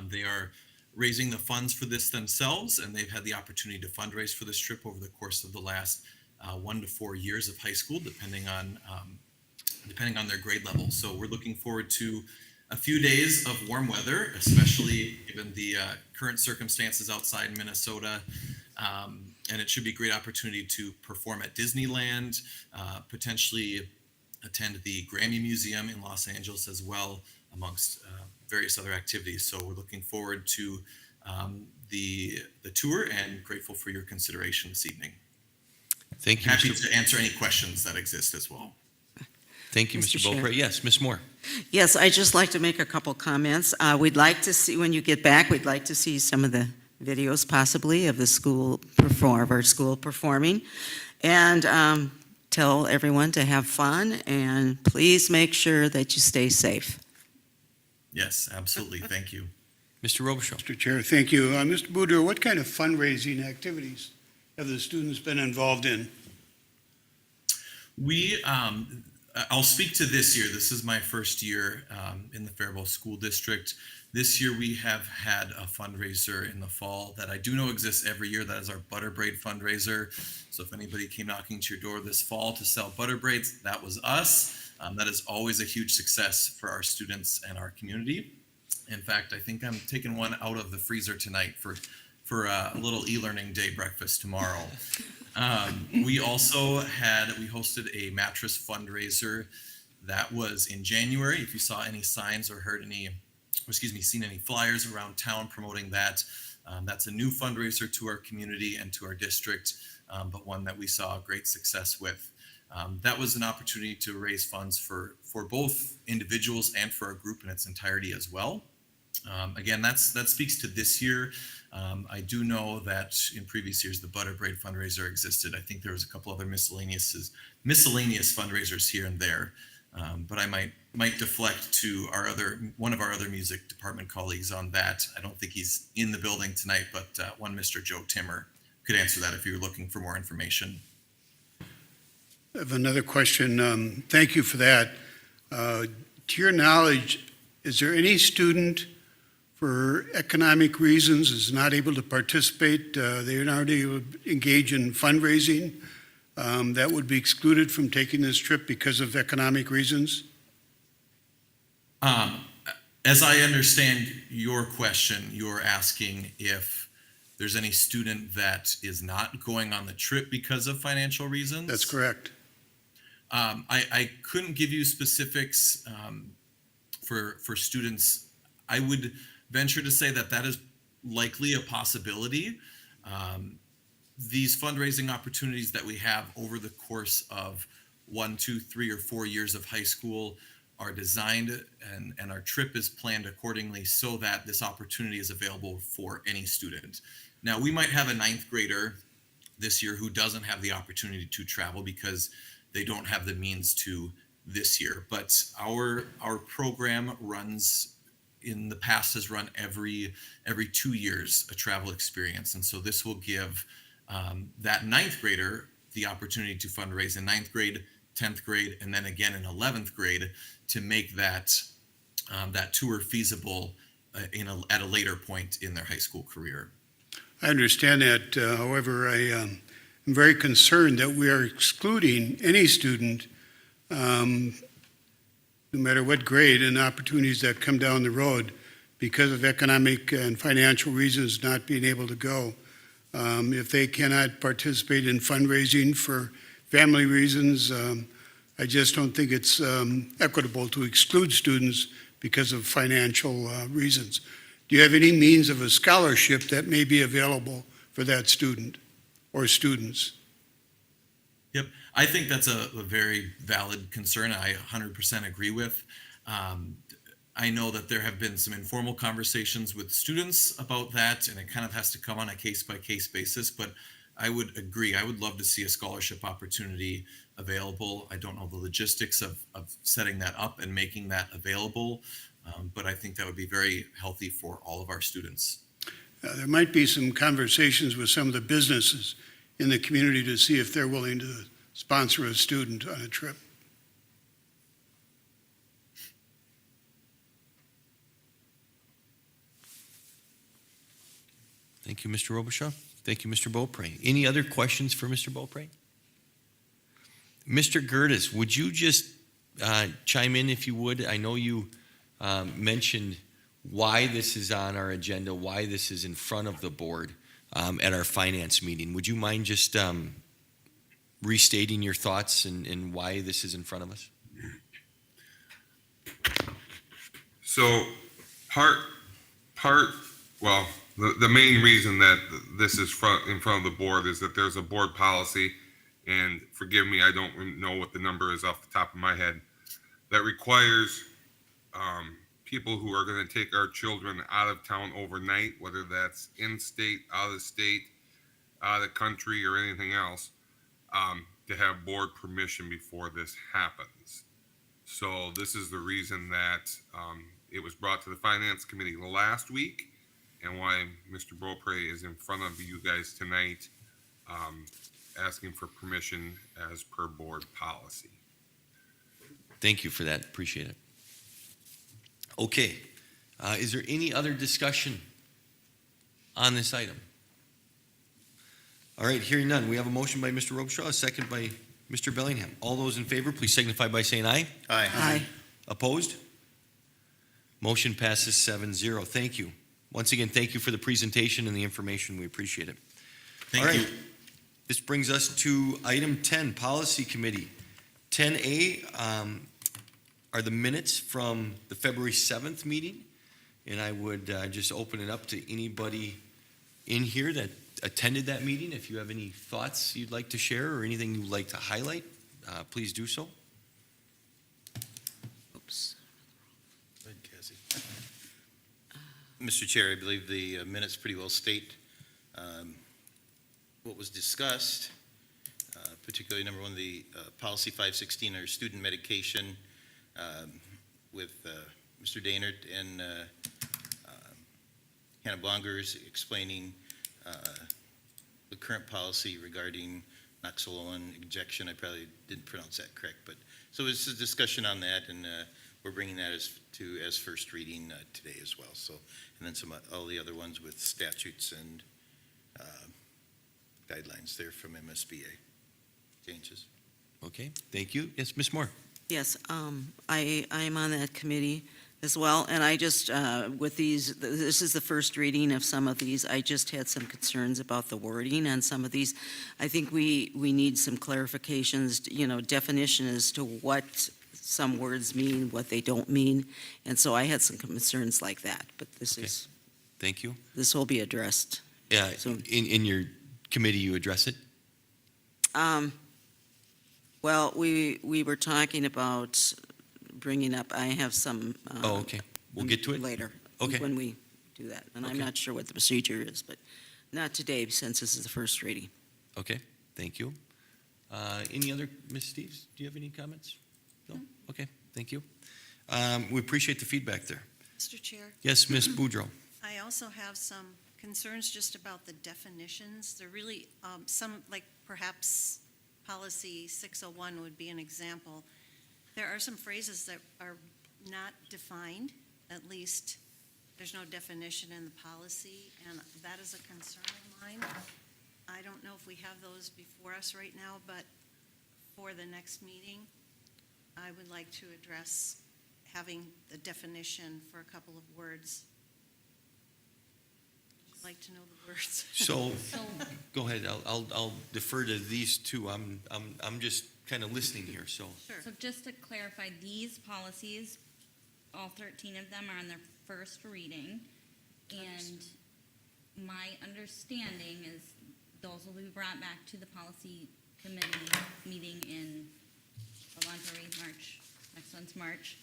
They are raising the funds for this themselves, and they've had the opportunity to fundraise for this trip over the course of the last 1 to 4 years of high school, depending on their grade level. So we're looking forward to a few days of warm weather, especially given the current circumstances outside Minnesota. And it should be a great opportunity to perform at Disneyland, potentially attend the Grammy Museum in Los Angeles as well, amongst various other activities. So we're looking forward to the tour and grateful for your consideration this evening. Thank you, Happy Mr. to answer any questions that exist as well. Thank you, Mr. Mr. Chair. Beaupre. Yes, Ms. Moore. Yes, I'd just like to make a couple comments. We'd like to see, when you get back, we'd like to see some of the videos possibly of the school performing. And tell everyone to have fun, and please make sure that you stay safe. Yes, absolutely. Thank you. Mr. Robichaud. Mr. Chair, thank you. Mr. Boudreau, what kind of fundraising activities have the students been involved in? I'll speak to this year. This is my first year in the Faribault School District. This year we have had a fundraiser in the fall that I do know exists every year. That is our Butter Braid fundraiser. So if anybody came knocking to your door this fall to sell butter braids, that was us. That is always a huge success for our students and our community. In fact, I think I'm taking one out of the freezer tonight for for a little e-learning day breakfast tomorrow. We hosted a mattress fundraiser that was in January. If you saw any signs or seen any flyers around town promoting that, that's a new fundraiser to our community and to our district, but one that we saw great success with. That was an opportunity to raise funds for both individuals and for our group in its entirety as well. Again, that speaks to this year. I do know that in previous years, the Butter Braid fundraiser existed. I think there was a couple other miscellaneous fundraisers here and there. But I might deflect to one of our other music department colleagues on that. I don't think he's in the building tonight, but one Mr. Joe Timmer could answer that if you're looking for more information. I have another question. Thank you for that. To your knowledge, is there any student for economic reasons is not able to participate? They're not able to engage in fundraising that would be excluded from taking this trip because of economic reasons? As I understand your question, you're asking if there's any student that is not going on the trip because of financial reasons? That's correct. I couldn't give you specifics for students. I would venture to say that is likely a possibility. These fundraising opportunities that we have over the course of 1, 2, 3, or 4 years of high school are designed and our trip is planned accordingly so that this opportunity is available for any student. Now, we might have a 9th grader this year who doesn't have the opportunity to travel because they don't have the means to this year. But our program runs, in the past, has run every 2 years a travel experience. And so this will give that 9th grader the opportunity to fundraise in 9th grade, 10th grade, and then again in 11th grade to make that tour feasible at a later point in their high school career. I understand that. However, I am very concerned that we are excluding any student, no matter what grade, and opportunities that come down the road because of economic and financial reasons not being able to go. If they cannot participate in fundraising for family reasons, I just don't think it's equitable to exclude students because of financial reasons. Do you have any means of a scholarship that may be available for that student or students? Yep, I think that's a very valid concern. I 100% agree with. I know that there have been some informal conversations with students about that, and it kind of has to come on a case-by-case basis, but I would agree. I would love to see a scholarship opportunity available. I don't know the logistics of setting that up and making that available, but I think that would be very healthy for all of our students. There might be some conversations with some of the businesses in the community to see if they're willing to sponsor a student on a trip. Thank you, Mr. Robichaud. Thank you, Mr. Beaupre. Any other questions for Mr. Beaupre? Mr. Gertis, would you just chime in if you would? I know you mentioned why this is on our agenda, why this is in front of the board at our finance meeting. Would you mind just restating your thoughts and why this is in front of us? So well, the main reason that this is in front of the board is that there's a board policy, and forgive me, I don't know what the number is off the top of my head, that requires people who are going to take our children out of town overnight, whether that's in-state, out of state, out of the country, or anything else, to have board permission before this happens. So this is the reason that it was brought to the Finance Committee last week, and why Mr. Beaupre is in front of you guys tonight, asking for permission as per board policy. Thank you for that. Appreciate it. Okay. Is there any other discussion on this item? All right, hearing none. We have a motion by Mr. Robichaud, a second by Mr. Bellingham. All those in favor, please signify by saying aye. Aye. Opposed? Motion passes 7-0. Thank you. Once again, thank you for the presentation and the information. We appreciate it. All Thank right. you. This brings us to item 10, Policy Committee. 10A are the minutes from the February 7th meeting. And I would just open it up to anybody in here that attended that meeting. If you have any thoughts you'd like to share or anything you'd like to highlight, please do so. Oops. Go ahead, Cassie. Mr. Chair, I believe the minutes pretty well state what was discussed, particularly number one, the policy 516, our student medication, with Mr. Daynard and Hannah Blongers explaining the current policy regarding noxolone injection. I probably didn't pronounce that correct, but so it's a discussion on that, and we're bringing that as first reading today as well. So, and then all the other ones with statutes and guidelines there from MSBA changes. Okay, thank you. Yes, Ms. Moore. Yes, I am on that committee as well, and I just, with these, this is the first reading of some of these. I just had some concerns about the wording on some of these. I think we need some clarifications, definition as to what some words mean, what they don't mean, and so I had some concerns like that, but Thank you. this will be addressed. Yeah, So- in your committee, you address it? Well, we were talking about bringing up, I have some. Oh, okay. We'll get to it? Later. Okay. When we do that. And I'm Okay. not sure what the procedure is, but not today, since this is the first reading. Okay, thank you. Any other, Ms. Steves, do you have any comments? No? Okay, thank you. We appreciate the feedback there. Mr. Chair, Yes, Ms. Boudreau. I also have some concerns just about the definitions. They're really, some, like perhaps policy 601 would be an example. There are some phrases that are not defined, at least there's no definition in the policy, and that is a concern of mine. I don't know if we have those before us right now, but for the next meeting, I would like to address having the definition for a couple of words. I'd like to know the words. So, So, go ahead, I'll defer to these two. I'm just kind of listening here, so. Sure. so just to clarify, these policies, all 13 of them are on their first reading. And my understanding is those will be brought back to the policy committee meeting in, March, next one's March,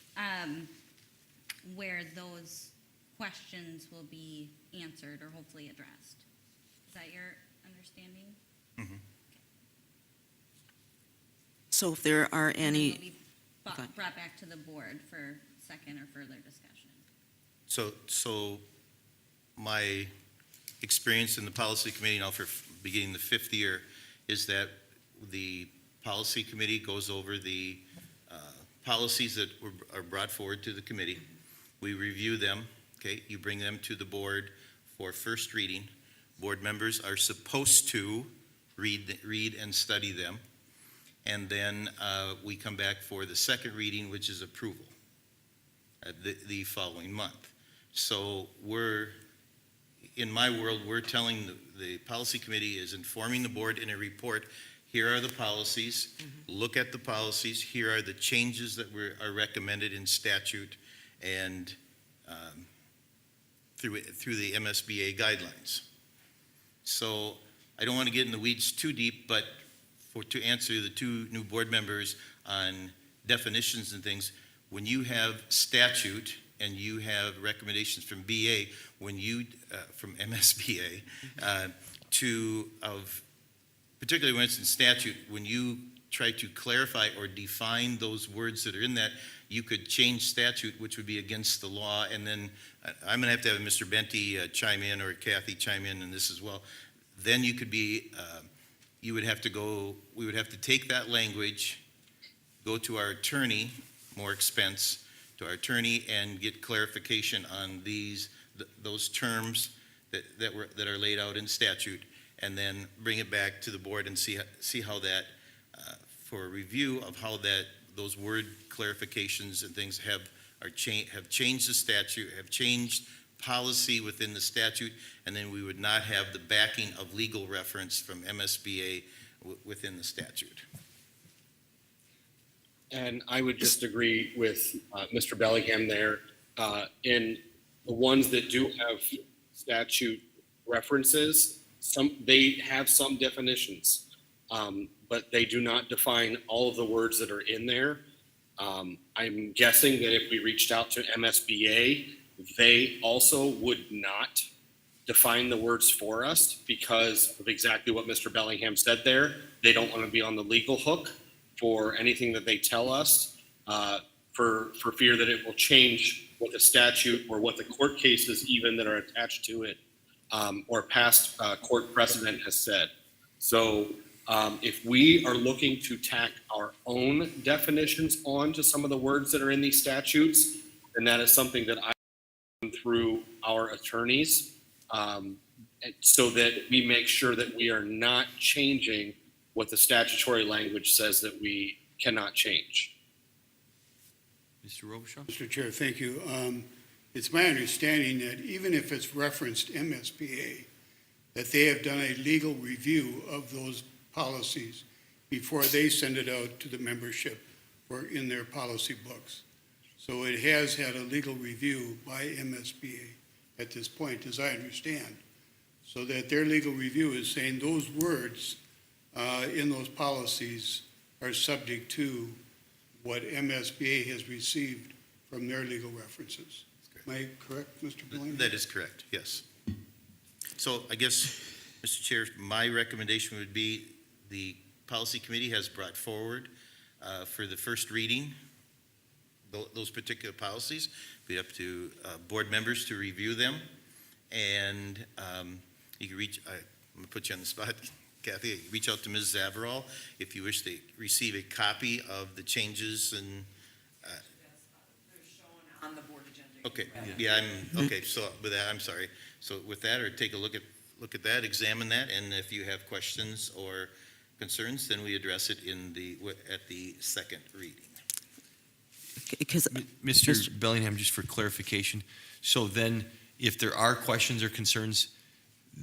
where those questions will be answered or hopefully addressed. Is that your understanding? So if there are And then any, they'll be Okay. brought back to the board for second or further discussion. So my experience in the policy committee now for beginning the fifth year is that the policy committee goes over the policies that are brought forward to the committee. We review them, okay? You bring them to the board for first reading. Board members are supposed to read and study them. And then we come back for the second reading, which is approval the following month. So in my world, we're telling the policy committee is informing the board in a report, here are the policies, look at the policies, here are the changes that are recommended in statute and through the MSBA guidelines. So I don't want to get in the weeds too deep, but to answer the two new board members on definitions and things, when you have statute and you have recommendations from BA, from MSBA, particularly when it's in statute, when you try to clarify or define those words that are in that, you could change statute, which would be against the law, and then I'm gonna have to have Mr. Benty chime in, or Kathy chime in on this as well. Then you could be, we would have to take that language, go to our attorney, more expense, to our attorney and get clarification on those terms that are laid out in statute, and then bring it back to the board and see how that, for a review of how those word clarifications and things have changed the statute, have changed policy within the statute, and then we would not have the backing of legal reference from MSBA within the statute. And I would just agree with Mr. Bellingham there. In the ones that do have statute references, they have some definitions, but they do not define all of the words that are in there. I'm guessing that if we reached out to MSBA, they also would not define the words for us because of exactly what Mr. Bellingham said there. They don't want to be on the legal hook for anything that they tell us, for fear that it will change what the statute or what the court cases even that are attached to it, or past court precedent has said. So if we are looking to tack our own definitions onto some of the words that are in these statutes, then that is something that I through our attorneys, so that we make sure that we are not changing what the statutory language says that we cannot change. Mr. Robichaud? Mr. Chair, thank you. It's my understanding that even if it's referenced MSBA, that they have done a legal review of those policies before they send it out to the membership or in their policy books. So it has had a legal review by MSBA at this point, as I understand. So that their legal review is saying those words in those policies are subject to what MSBA has received from their legal references. Am I correct, Mr. Blaine? That is correct, yes. So I guess, Mr. Chair, my recommendation would be the policy committee has brought forward for the first reading those particular policies. Be up to board members to review them. And you can reach, I'm going to put you on the spot, Kathy, reach out to Ms. Zavarol if you wish to receive a copy of the changes and. They're shown on the board agenda. Okay, yeah, okay, so with that, I'm sorry. So with that, or take a look at that, examine that, and if you have questions or concerns, then we address it at the second reading. Because Mr. Bellingham, just for clarification, so then if there are questions or concerns,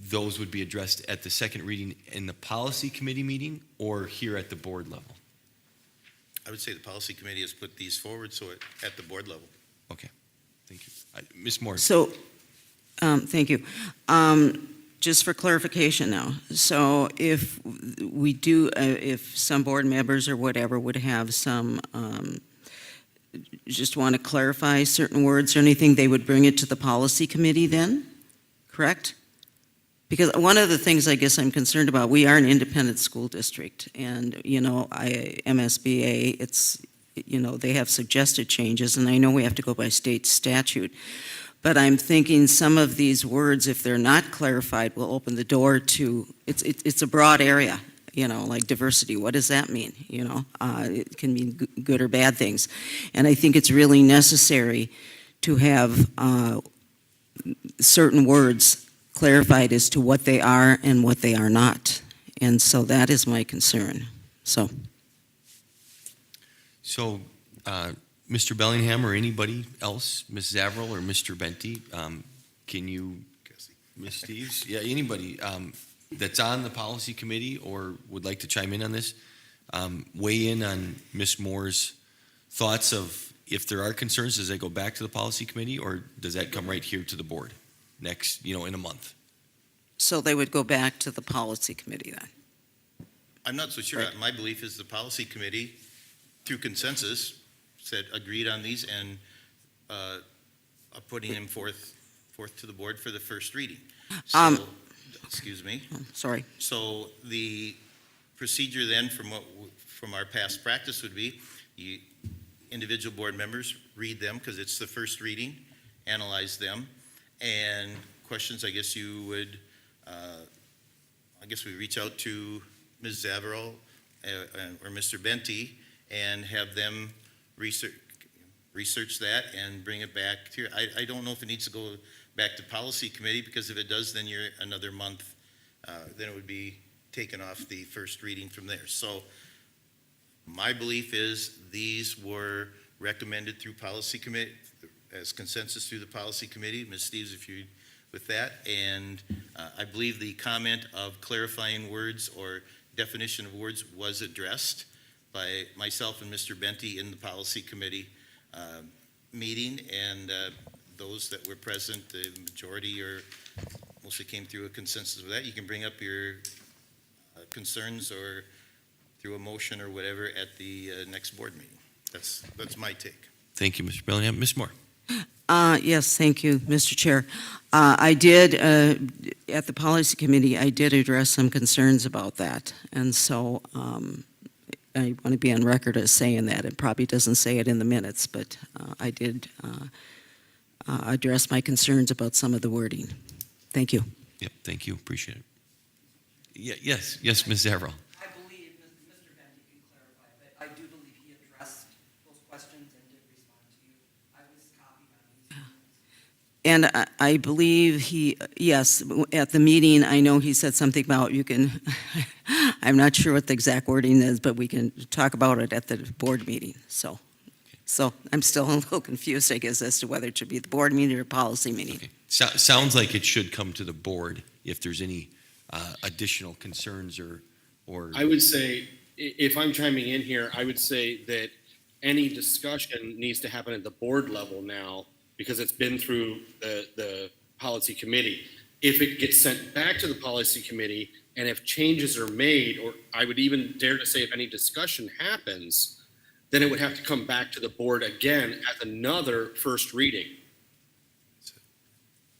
those would be addressed at the second reading in the policy committee meeting or here at the board level? I would say the policy committee has put these forward, so at the board level. Okay, thank you. Ms. Moore? So, thank you. Just for clarification now, so if we do, if some board members or whatever would have some, just want to clarify certain words or anything, they would bring it to the policy committee then, correct? Because one of the things I guess I'm concerned about, we are an independent school district, and, MSBA, it's, they have suggested changes, and I know we have to go by state statute. But I'm thinking some of these words, if they're not clarified, will open the door to, it's a broad area, like diversity. What does that mean? It can mean good or bad things. And I think it's really necessary to have certain words clarified as to what they are and what they are not. And so that is my concern. So, Mr. Bellingham or anybody else, Ms. Zavril or Mr. Benty, can you, Ms. Steves, yeah, anybody that's on the policy committee or would like to chime in on this, weigh in on Ms. Moore's thoughts of if there are concerns, does that go back to the policy committee or does that come right here to the board next, in a month? So they would go back to the policy committee then? I'm not so sure. Right. My belief is the policy committee, through consensus, agreed on these and are putting them forth to the board for the first reading. So, excuse me. Sorry. So the procedure then from our past practice would be individual board members read them because it's the first reading, analyze them, and questions, I guess you would, we reach out to Ms. Zavarol or Mr. Benty and have them research that and bring it back to, I don't know if it needs to go back to policy committee, because if it does, then you're another month, then it would be taken off the first reading from there. So my belief is these were recommended through policy committee, as consensus through the policy committee. Ms. Steves, if you with that, and I believe the comment of clarifying words or definition of words was addressed by myself and Mr. Benty in the policy committee meeting, and those that were present, the majority or mostly came through a consensus with that. You can bring up your concerns or through a motion or whatever at the next board meeting. That's my take. Thank you, Mr. Bellingham. Ms. Moore? Yes, thank you, Mr. Chair. I did, at the policy committee, I did address some concerns about that. And so I want to be on record as saying that. It probably doesn't say it in the minutes, but I did address my concerns about some of the wording. Thank you. Yep, thank you. Appreciate it. Yes, Ms. Averill. I believe Mr. Bendy can clarify, but I do believe he addressed those questions and did respond to you. I was copied on these. And I believe yes, at the meeting, I know he said something about you can, I'm not sure what the exact wording is, but we can talk about it at the board meeting. So I'm still a little confused, I guess, as to whether it should be the board meeting or policy meeting. Okay. Sounds like it should come to the board if there's any additional concerns or. I would say, if I'm chiming in here, I would say that any discussion needs to happen at the board level now, because it's been through the policy committee. If it gets sent back to the policy committee, and if changes are made, or I would even dare to say if any discussion happens, then it would have to come back to the board again as another first reading.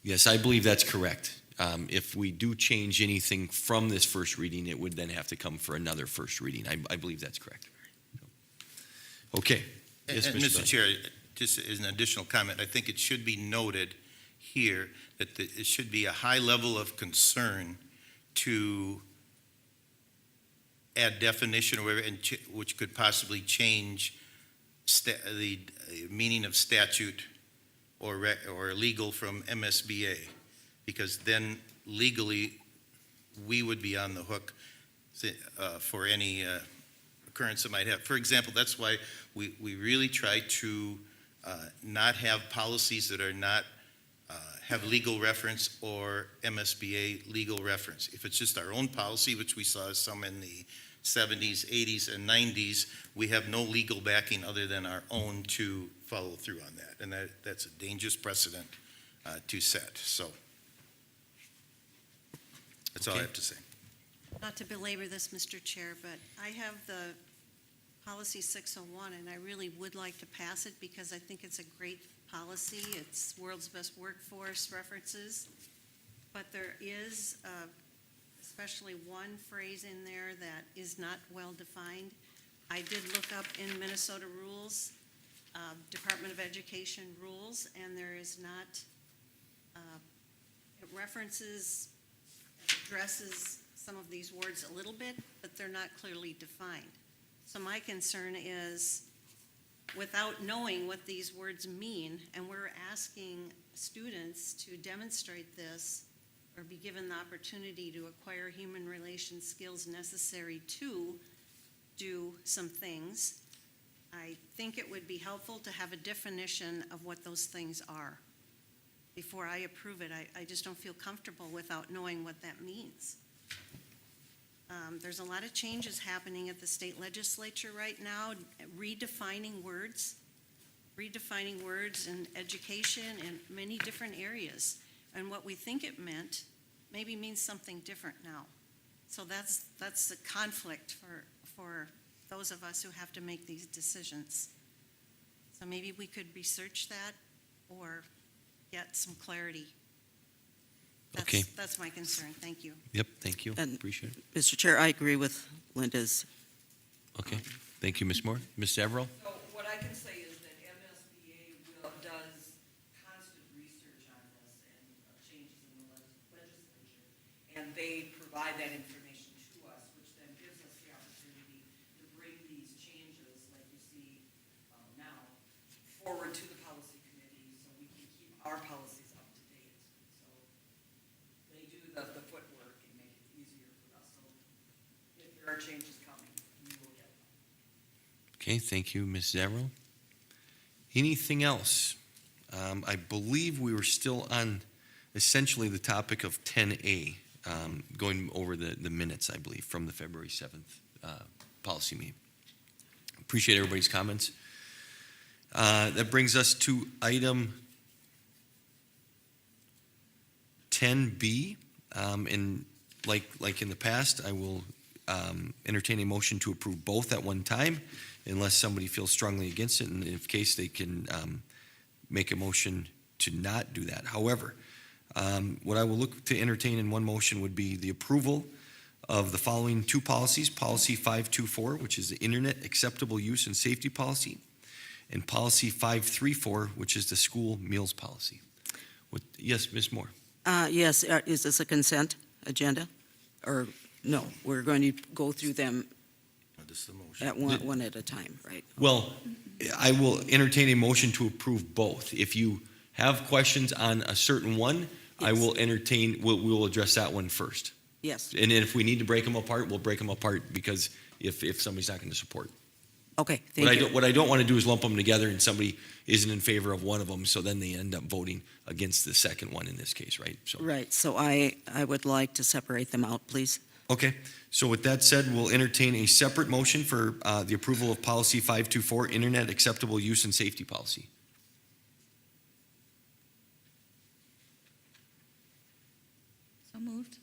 Yes, I believe that's correct. If we do change anything from this first reading, it would then have to come for another first reading. I believe that's correct. Okay. Yes, And Mr. Chair, just as an additional comment, I think it should be noted here that it should be a high level of concern to add definition or whatever, which could possibly change the meaning of statute or legal from MSBA, because then legally we would be on the hook for any occurrence that might have. For example, that's why we really try to not have policies that are not have legal reference or MSBA legal reference. If it's just our own policy, which we saw some in the 70s, 80s, and 90s, we have no legal backing other than our own to follow through on that. And that's a dangerous precedent to set. So that's all I have to say. Not to belabor this, Mr. Chair, but I have the policy 601, and I really would like to pass it because I think it's a great policy. It's world's best workforce references, but there is especially one phrase in there that is not well defined. I did look up in Minnesota rules, Department of Education rules, and there is not, it references, addresses some of these words a little bit, but they're not clearly defined. So my concern is, without knowing what these words mean, and we're asking students to demonstrate this or be given the opportunity to acquire human relations skills necessary to do some things, I think it would be helpful to have a definition of what those things are. Before I approve it, I just don't feel comfortable without knowing what that means. There's a lot of changes happening at the state legislature right now, redefining words in education in many different areas. And what we think it meant maybe means something different now. So that's the conflict for those of us who have to make these decisions. So maybe we could research that or get some clarity. Okay. That's my concern. Thank you. Yep, thank you. And- Appreciate it. Mr. Chair, I agree with Linda's. Okay. Thank you, Ms. Moore. Ms. Averill? So what I can say is that MSBA does constant research on this and changes in the legislature, and they provide that information to us, which then gives us the opportunity to bring these changes, like you see now, forward to the policy committee so we can keep our policies up to date. So they do the footwork and make it easier for us. So if there are changes coming, we will get them. Okay, thank you, Ms. Averill. Anything else I believe we were still on essentially the topic of 10A, going over the minutes, I believe, from the February 7th policy meeting. Appreciate everybody's comments. That brings us to item 10B. And like in the past, I will entertain a motion to approve both at one time unless somebody feels strongly against it. And if case, they can make a motion to not do that. However, what I will look to entertain in one motion would be the approval of the following two policies: Policy 524, which is the Internet Acceptable Use and Safety Policy, and Policy 534, which is the School Meals Policy. Yes, Ms. Moore? Yes, is this a consent agenda? Or, no, we're going to go through them at one at a time, right? Well, I will entertain a motion to approve both. If you have questions on a certain one, I Yes. will entertain, we will address that one first. Yes, And then if we need to break them apart, we'll break them apart because if somebody's not going to support. okay, thank you. What I don't want to do is lump them together and somebody isn't in favor of one of them, so then they end up voting against the second one in this case, right? So, Right, so I would like to separate them out, please. okay. So with that said, we'll entertain a separate motion for the approval of Policy 524, Internet Acceptable Use and Safety Policy. So moved.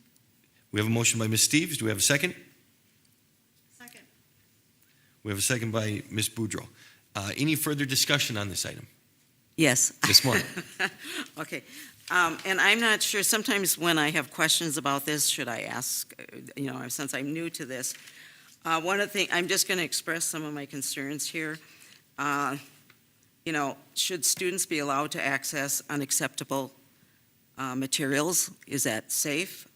We have a motion by Ms. Steves. Do we have a second? Second. We have a second by Ms. Boudreau. Any further discussion on this item? Yes. Ms. Moore? Okay, and I'm not sure, sometimes when I have questions about this, should I ask, since I'm new to this, one of the things, I'm just going to express some of my concerns here. Should students be allowed to access unacceptable materials? Is that safe?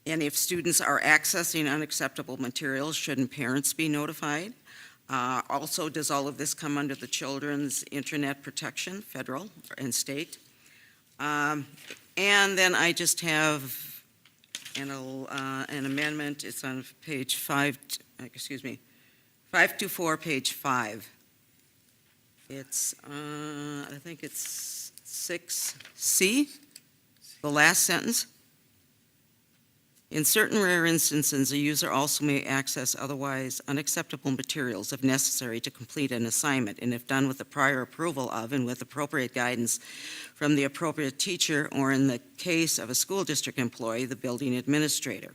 And if students are accessing unacceptable materials, shouldn't parents be notified? Also, does all of this come under the Children's Internet Protection, federal and state? And then I just have an amendment, it's on page 524, page 5. It's, I think it's 6C, the last sentence. In certain rare instances, a user also may access otherwise unacceptable materials if necessary to complete an assignment, and if done with the prior approval of and with appropriate guidance from the appropriate teacher, or in the case of a school district employee, the building administrator.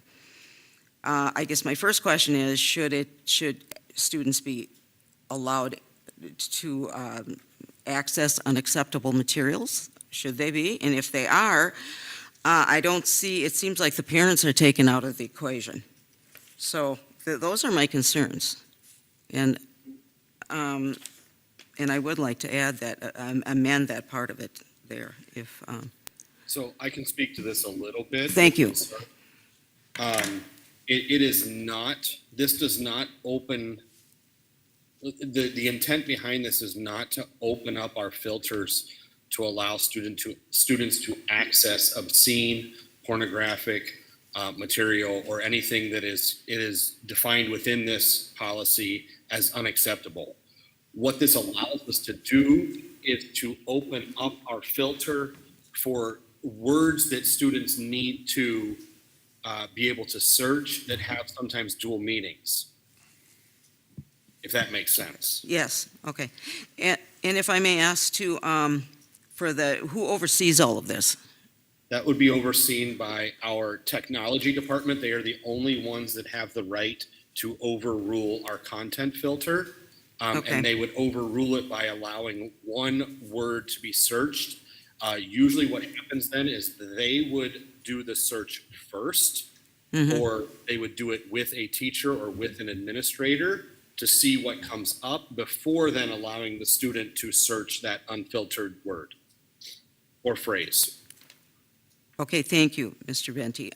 I guess my first question is, should students be allowed to access unacceptable materials? Should they be? And if they are, I don't see, it seems like the parents are taken out of the equation. So those are my concerns. And I would like to add that, amend that part of it there, if, So I can speak to this a little bit. Thank you. It is not, this does not open, the intent behind this is not to open up our filters to allow students to access obscene, pornographic material or anything that is defined within this policy as unacceptable. What this allows us to do is to open up our filter for words that students need to be able to search that have sometimes dual meanings, if that makes sense. yes, okay. And if I may ask too, who oversees all of this? That would be overseen by our technology department. They are the only ones that have the right to overrule our content filter. Okay. And they would overrule it by allowing one word to be searched. Usually what happens then is they would do the search first, or they would do it with a teacher or with an administrator to see what comes up before then allowing the student to search that unfiltered word or phrase. Okay, thank you, Mr. Venti.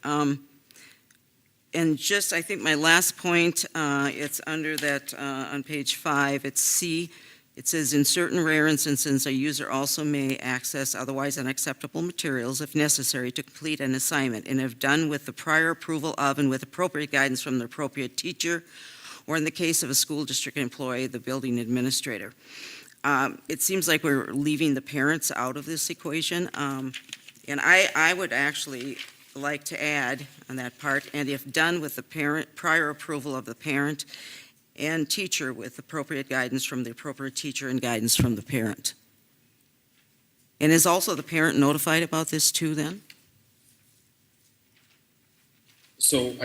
And just, I think my last point, it's under that, on page 5, it's C. It says, in certain rare instances, a user also may access otherwise unacceptable materials if necessary to complete an assignment, and if done with the prior approval of and with appropriate guidance from the appropriate teacher, or in the case of a school district employee, the building administrator. it seems like we're leaving the parents out of this equation. And I would actually like to add on that part, and if done with the parent, prior approval of the parent and teacher with appropriate guidance from the appropriate teacher and guidance from the parent. And is also the parent notified about this too then? So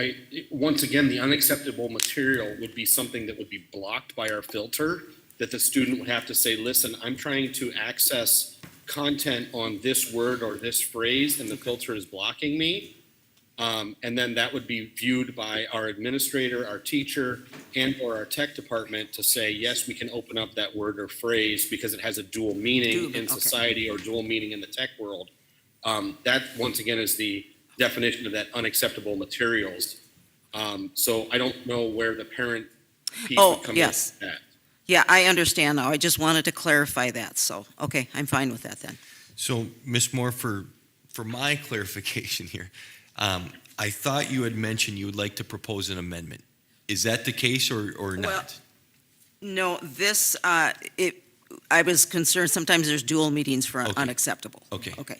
once again, the unacceptable material would be something that would be blocked by our filter, that the student would have to say, listen, I'm trying to access content on this word or this phrase, and the filter is blocking me. And then that would be viewed by our administrator, our teacher, and or our tech department to say, yes, we can open up that word or phrase because it has a dual meaning in society or dual meaning in the tech world. That, once again, is the definition of that unacceptable materials. So I don't know where the parent piece would come in yes. at. Yeah, I understand now. I just wanted to clarify that. So, okay, I'm fine with that then. So, Ms. Moore, for my clarification here, I thought you had mentioned you would like to propose an amendment. Is that the case or not? Well, no, this, I was concerned, sometimes there's dual meetings for Okay. unacceptable. Okay. Okay.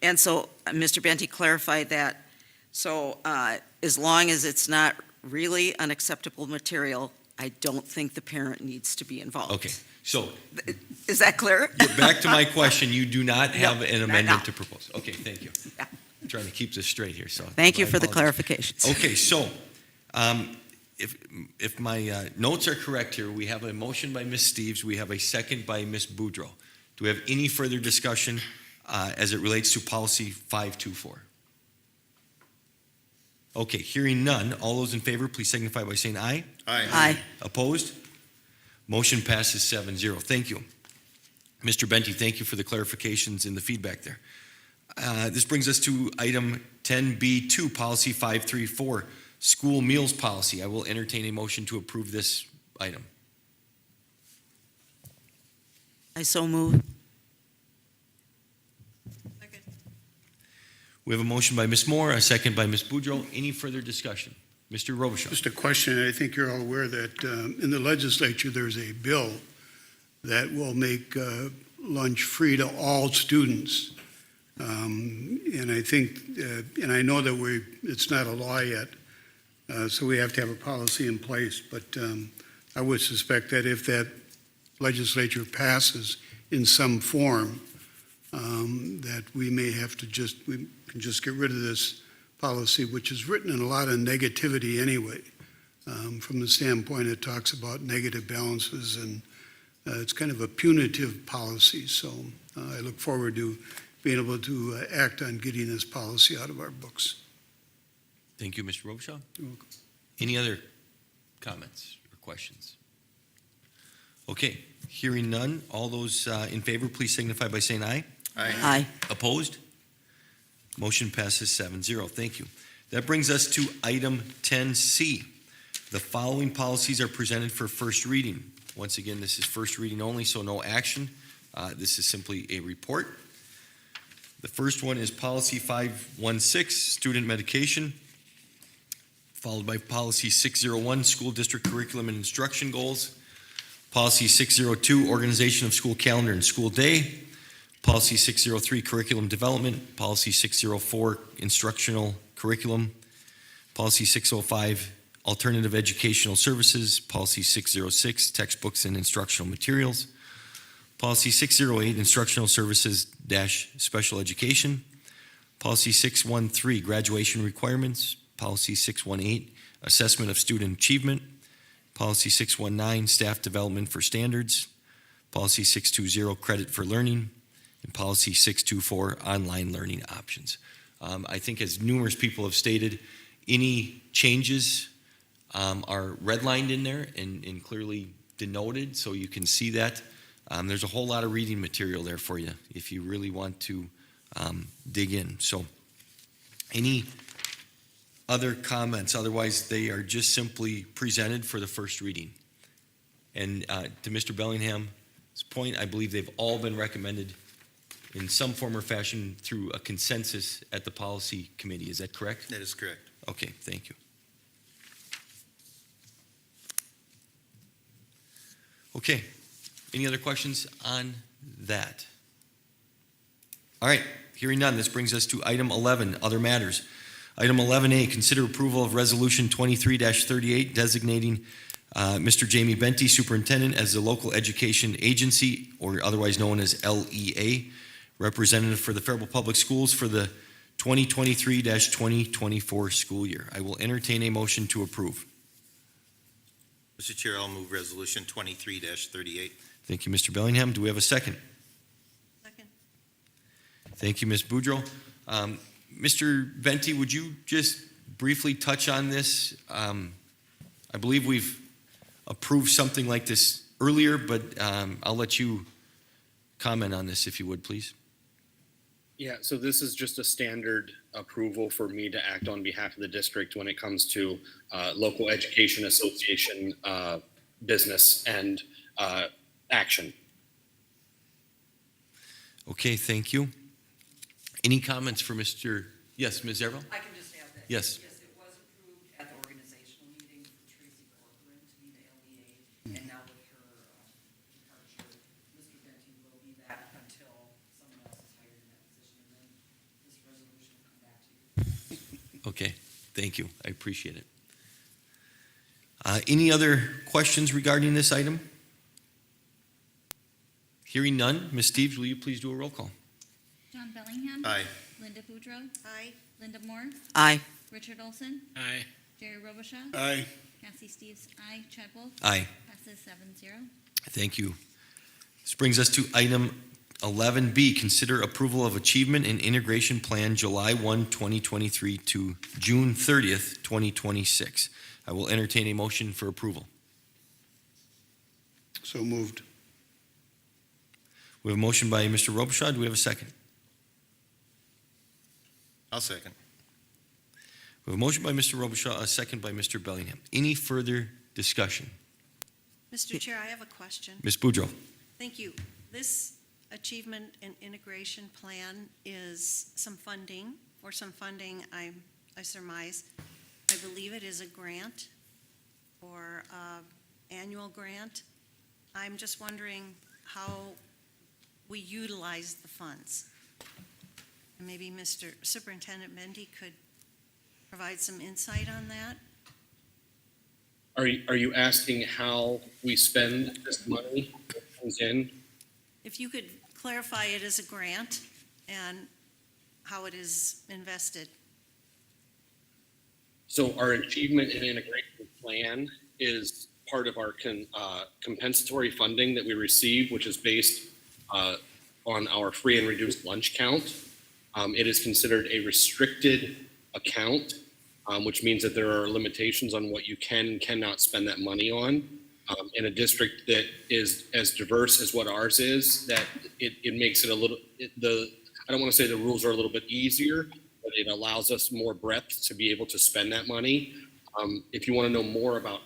And so Mr. Benty clarified that. So as long as it's not really unacceptable material, I don't think the parent needs to be involved. Okay, so Is that clear? back to my question, you do not have an not amendment now. to propose. Okay, thank you. Yeah. I'm trying to keep this straight here, so. Thank you my for the apologies. clarifications. Okay, so, if my notes are correct here, we have a motion by Ms. Steves, we have a second by Ms. Boudreau. Do we have any further discussion as it relates to policy 524? Okay, hearing none, all those in favor, please signify by saying aye. Aye. Opposed? Motion passes 7-0. Thank you. Mr. Benty, thank you for the clarifications and the feedback there. This brings us to item 10B2, policy 534, school meals policy. I will entertain a motion to approve this item. I so move. We have a motion by Ms. Moore, a second by Ms. Boudreau. Any further discussion? Mr. Robichaud. Just a question, I think you're all aware that in the legislature, there's a bill that will make lunch free to all students. And I think, and I know that it's not a law yet, so we have to have a policy in place, but I would suspect that if that legislature passes in some form, that we may have to we can just get rid of this policy, which is written in a lot of negativity anyway. From the standpoint, it talks about negative balances, and it's kind of a punitive policy. So I look forward to being able to act on getting this policy out of our books. Thank you, Mr. Robichaud. You're welcome. Any other comments or questions? Okay, hearing none, all those in favor, please signify by saying aye. Aye. Opposed? Motion passes 7-0. Thank you. That brings us to item 10C. The following policies are presented for first reading. Once again, this is first reading only, so no action. This is simply a report. The first one is policy 516, student medication, followed by policy 601, school district curriculum and instruction goals, policy 602, organization of school calendar and school day, policy 603, curriculum development, policy 604, instructional curriculum, policy 605, alternative educational services, policy 606, textbooks and instructional materials, policy 608, instructional services - special education, policy 613, graduation requirements, policy 618, assessment of student achievement, policy 619, staff development for standards, policy 620, credit for learning, and policy 624, online learning options. I think as numerous people have stated, any changes are redlined in there and clearly denoted, so you can see that. There's a whole lot of reading material there for you if you really want to dig in. So any other comments? Otherwise, they are just simply presented for the first reading. And to Mr. Bellingham's point, I believe they've all been recommended in some form or fashion through a consensus at the policy committee. Is that correct? That is correct. Okay, thank you. Okay, Any other questions on that? All right, hearing none, this brings us to item 11, other matters. Item 11A, consider approval of Resolution 23-38 designating Mr. Jamie Benty, Superintendent, as the local education agency, or otherwise known as LEA, representative for the Faribault Public Schools for the 2023-2024 school year. I will entertain a motion to approve. Mr. Chair, I'll move Resolution 23-38. Thank you, Mr. Bellingham. Do we have a second? Second. Thank you, Ms. Boudreau. Mr. Venti, would you just briefly touch on this? I believe we've approved something like this earlier, but I'll let you comment on this if you would, please. Yeah, so this is just a standard approval for me to act on behalf of the district when it comes to local education association business and action. Okay, thank you. Any comments for Mr. Yes, Ms. Zerval? I can just add that. Yes. Yes, it was approved at the organizational meeting for Tracy Corcoran to be the LEA, and now with her departure, Mr. Benty will be that until someone else is hired in that position, and then this resolution will come back to you. Okay, thank you. I appreciate it. Any other questions regarding this item? Hearing none, Ms. Steves, will you please do a roll call? John Bellingham. Aye. Linda Boudreau. Aye. Linda Moore. Aye. Richard Olson. Aye. Jerry Robichaud. Aye. Cassie Steves, aye. Chad Wolf. Aye. Passes 7-0. Thank you. This brings us to item 11B, consider approval of Achievement and Integration Plan July 1, 2023 to June 30th, 2026. I will entertain a motion for approval. So moved. We have a motion by Mr. Robichaud. Do we have a second? I'll second. We have a motion by Mr. Robichaud, a second by Mr. Bellingham. Any further discussion? Mr. Chair, I have a question. Ms. Boudreau? Thank you. This achievement and integration plan is some funding, I surmise. I believe it is a grant or annual grant. I'm just wondering how we utilize the funds. And maybe Mr. Superintendent Mendy could provide some insight on that? Are you asking how we spend this money that comes in? If you could clarify it as a grant and how it is invested. So our achievement and integration plan is part of our compensatory funding that we receive, which is based on our free and reduced lunch count. It is considered a restricted account, which means that there are limitations on what you can and cannot spend that money on. In a district that is as diverse as what ours is, that it makes it a little, I don't want to say the rules are a little bit easier, but it allows us more breadth to be able to spend that money. If you want to know more about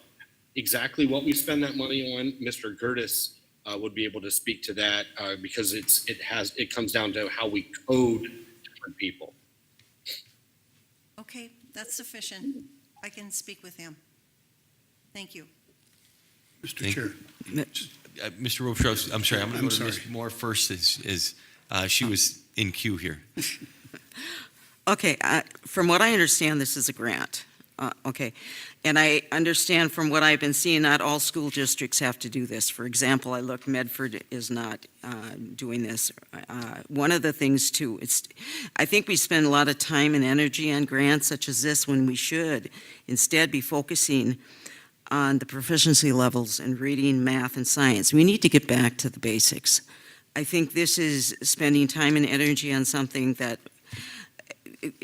exactly what we spend that money on, Mr. Gertis would be able to speak to that because it comes down to how we code different people. Okay, that's sufficient. I can speak with him. Thank you. Mr. Thank- Chair. Mr. Robichaud, I'm sorry, I'm going I'm to go to Ms. sorry. Moore first, as she was in queue here. Okay, from what I understand, this is a grant. Okay, and I understand from what I've been seeing, not all school districts have to do this. For example, I look, Medford is not doing this. One of the things too, I think we spend a lot of time and energy on grants such as this when we should instead be focusing on the proficiency levels in reading, math, and science. We need to get back to the basics. I think this is spending time and energy on something that,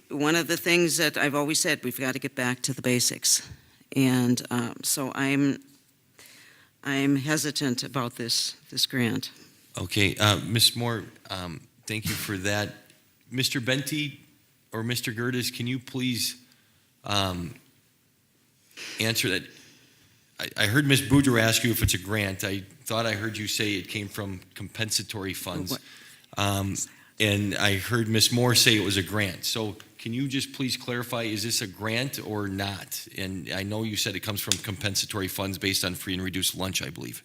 one of the things that I've always said, we've got to get back to the basics. And so I'm hesitant about this grant. Okay, Ms. Moore, thank you for that. Mr. Benty or Mr. Gertis, can you please answer that? I heard Ms. Boudreau ask you if it's a grant. I thought I heard you say it came from compensatory funds. And I heard Ms. Moore say it was a grant. So can you just please clarify, is this a grant or not? And I know you said it comes from compensatory funds based on free and reduced lunch, I believe.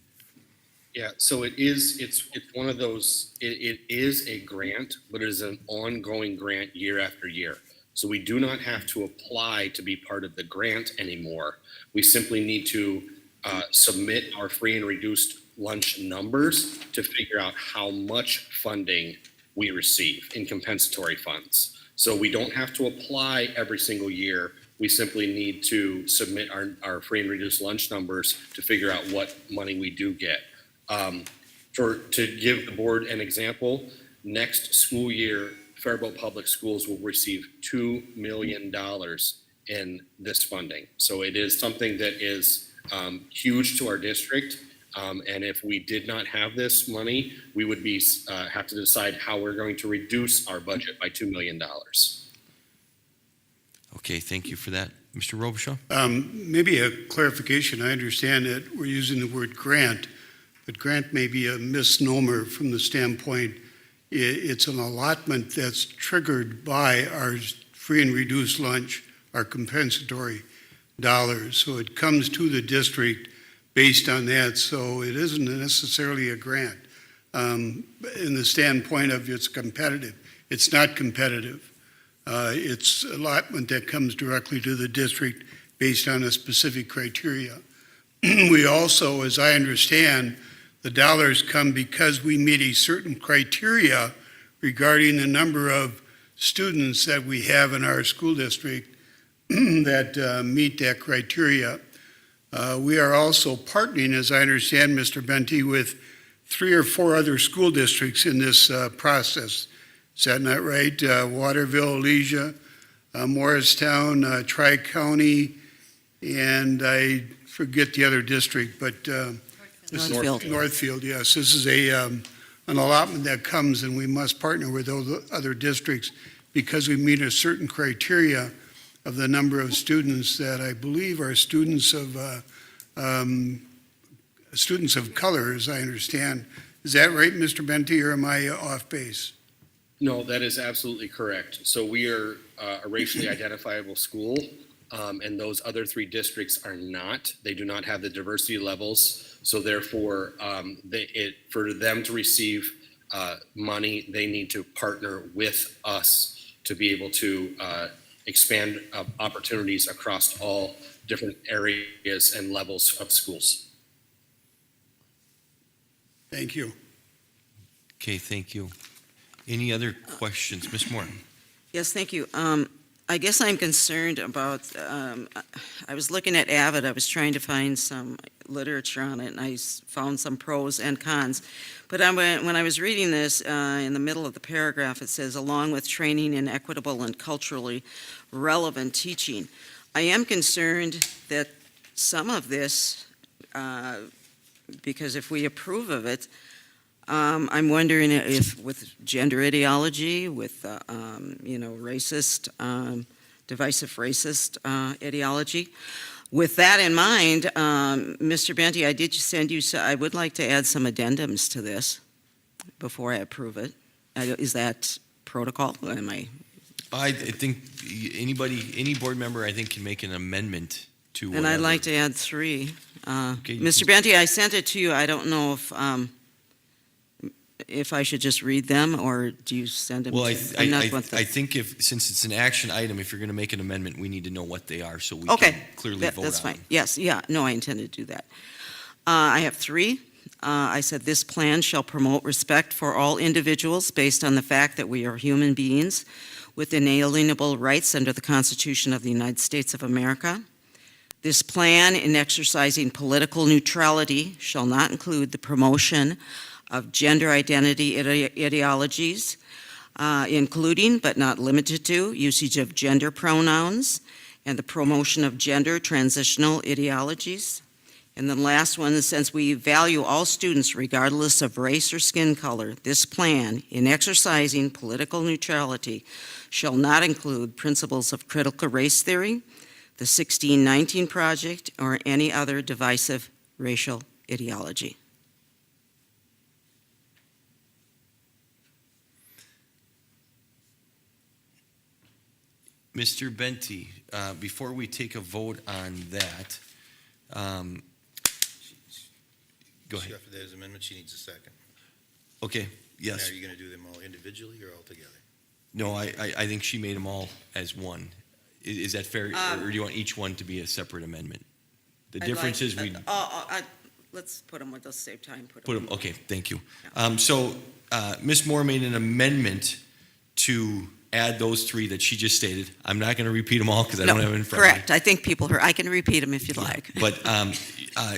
Yeah, so it's one of those, it is a grant, but it is an ongoing grant year after year. So we do not have to apply to be part of the grant anymore. We simply need to submit our free and reduced lunch numbers to figure out how much funding we receive in compensatory funds. So we don't have to apply every single year. We simply need to submit our free and reduced lunch numbers to figure out what money we do get. To give the board an example, next school year, Faribault Public Schools will receive $2 million in this funding. So it is something that is huge to our district. And if we did not have this money, we would be have to decide how we're going to reduce our budget by $2 million. Okay, thank you for that. Mr. Robichaud? Maybe a clarification. I understand that we're using the word grant, but grant may be a misnomer from the standpoint it's an allotment that's triggered by our free and reduced lunch, our compensatory dollars. So it comes to the district based on that. So it isn't necessarily a grant in the standpoint of it's competitive. It's not competitive. It's allotment that comes directly to the district based on a specific criteria. We also, as I understand, the dollars come because we meet a certain criteria regarding the number of students that we have in our school district that meet that criteria. We are also partnering, as I understand, Mr. Benty, with 3 or 4 other school districts in this process. Is that not right? Waterville, Elysia, Morristown, Tri-County, and I forget the other district, but this Northfield. is Northfield, yes. This is an allotment that comes, and we must partner with those other districts because we meet a certain criteria of the number of students that I believe are students of color, as I understand. Is that right, Mr. Benty, or am I off base? No, that is absolutely correct. So we are a racially identifiable school, and those other 3 districts are not. They do not have the diversity levels. So therefore, for them to receive money, they need to partner with us to be able to expand opportunities across all different areas and levels of schools. Thank you. Okay, thank you. Any other questions? Ms. Moore? Yes, thank you. I guess I'm concerned about, I was looking at Avid, I was trying to find some literature on it, and I found some pros and cons. But when I was reading this, in the middle of the paragraph, it says, along with training in equitable and culturally relevant teaching. I am concerned that some of this, because if we approve of it, I'm wondering if with gender ideology, with, racist, divisive racist ideology. With that in mind, Mr. Benty, I did send you, I would like to add some addendums to this before I approve it. Is that protocol? I think any board member, I think, can make an amendment to And I'd whatever. like to add 3. Okay, Mr. Benty, I sent it to you. I don't know if I should just read them, or do you send them? Well, I to think since it's an action item, if you're going to make an amendment, we need to know what they are so we Okay, can clearly vote on them. that's fine. Yes, yeah, no, I intended to do that. I have 3. I said, this plan shall promote respect for all individuals based on the fact that we are human beings with inalienable rights under the Constitution of the United States of America. This plan, in exercising political neutrality, shall not include the promotion of gender identity ideologies, including but not limited to usage of gender pronouns and the promotion of gender transitional ideologies. And the last one, since we value all students regardless of race or skin color, this plan, in exercising political neutrality, shall not include principles of critical race theory, the 1619 Project, or any other divisive racial ideology. Mr. Benty, before we take a vote on that, Go ahead. After there's amendment, she needs a second. Okay, yes. Now, are you gonna do them all individually or all together? No, I think she made them all as one. Is that fair, or do you want each one to be a separate amendment? The I'd difference like- is we Let's put them, let's save time. put them, okay, thank you. So, Ms. Moore made an amendment to add those three that she just stated. I'm not going to repeat them all because I don't have it in front of me. Correct. I think people heard, I can repeat them if you'd like. But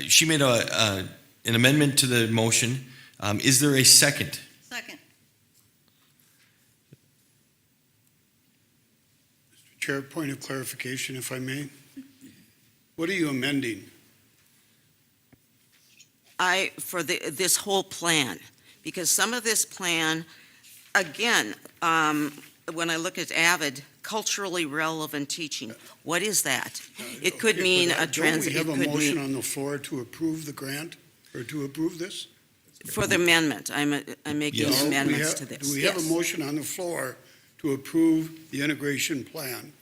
she made an amendment to the motion. Is there a second? Second. Chair, point of clarification, if I may. What are you amending? For this whole plan, because some of this plan, again, when I look at AVID, culturally relevant teaching, what is that? It could Okay, mean but a Don't we have a it could motion mean, on the floor to approve the grant, or to approve this? for the amendment, I'm making Yes. amendments to this. Do we have a Yes. motion on the floor to approve the integration plan?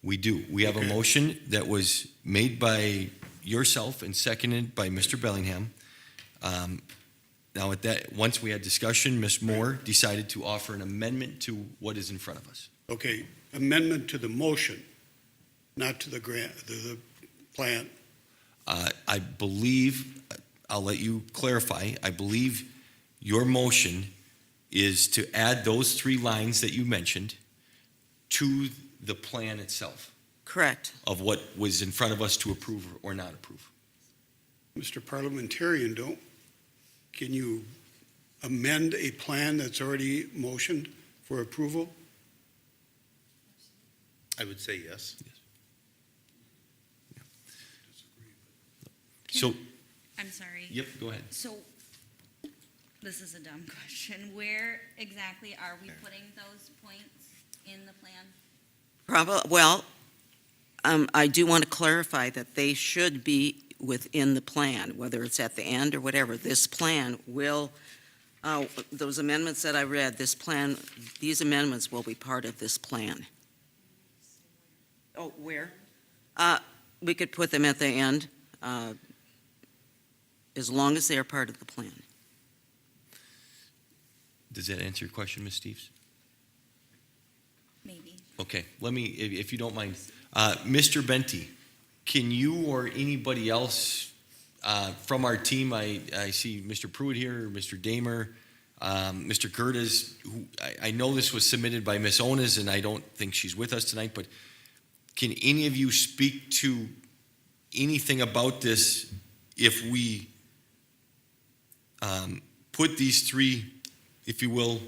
We do. We have a Okay. motion that was made by yourself and seconded by Mr. Bellingham. Now, once we had discussion, Ms. Moore decided to offer an amendment to what is in front of us. Okay, amendment to the motion, not to the grant, the plan. I believe, I'll let you clarify, I believe your motion is to add those three lines that you mentioned to the plan itself Correct. of what was in front of us to approve or not approve. Mr. Parliamentarian, can you amend a plan that's already motioned for approval? I would say yes. So, I'm sorry. yep, go ahead. So, this is a dumb question. Where exactly are we putting those points in the plan? Well, I do want to clarify that they should be within the plan, whether it's at the end or whatever. This plan will, those amendments that I read, these amendments will be part of this plan. Oh, where? We could put them at the end, as long as they are part of the plan. Does that answer your question, Ms. Steves? Maybe. Okay, let me, if you don't mind, Mr. Benty, can you or anybody else from our team, I see Mr. Pruitt here, Mr. Damer, Mr. Gerdes, who, I know this was submitted by Ms. Onas, and I don't think she's with us tonight, but can any of you speak to anything about this if we put these three, if you will,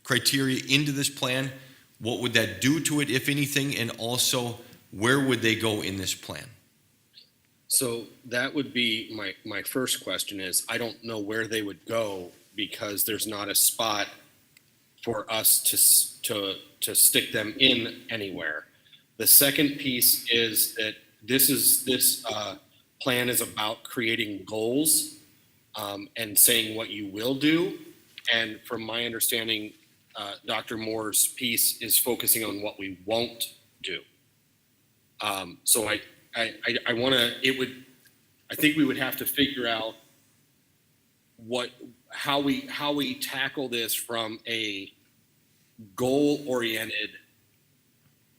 criteria into this plan? What would that do to it, if anything, and also where would they go in this plan? So that would be my first question is, I don't know where they would go because there's not a spot for us to stick them in anywhere. The second piece is that this plan is about creating goals and saying what you will do. And from my understanding, Dr. Moore's piece is focusing on what we won't do. So I think we would have to figure out how we tackle this from a goal-oriented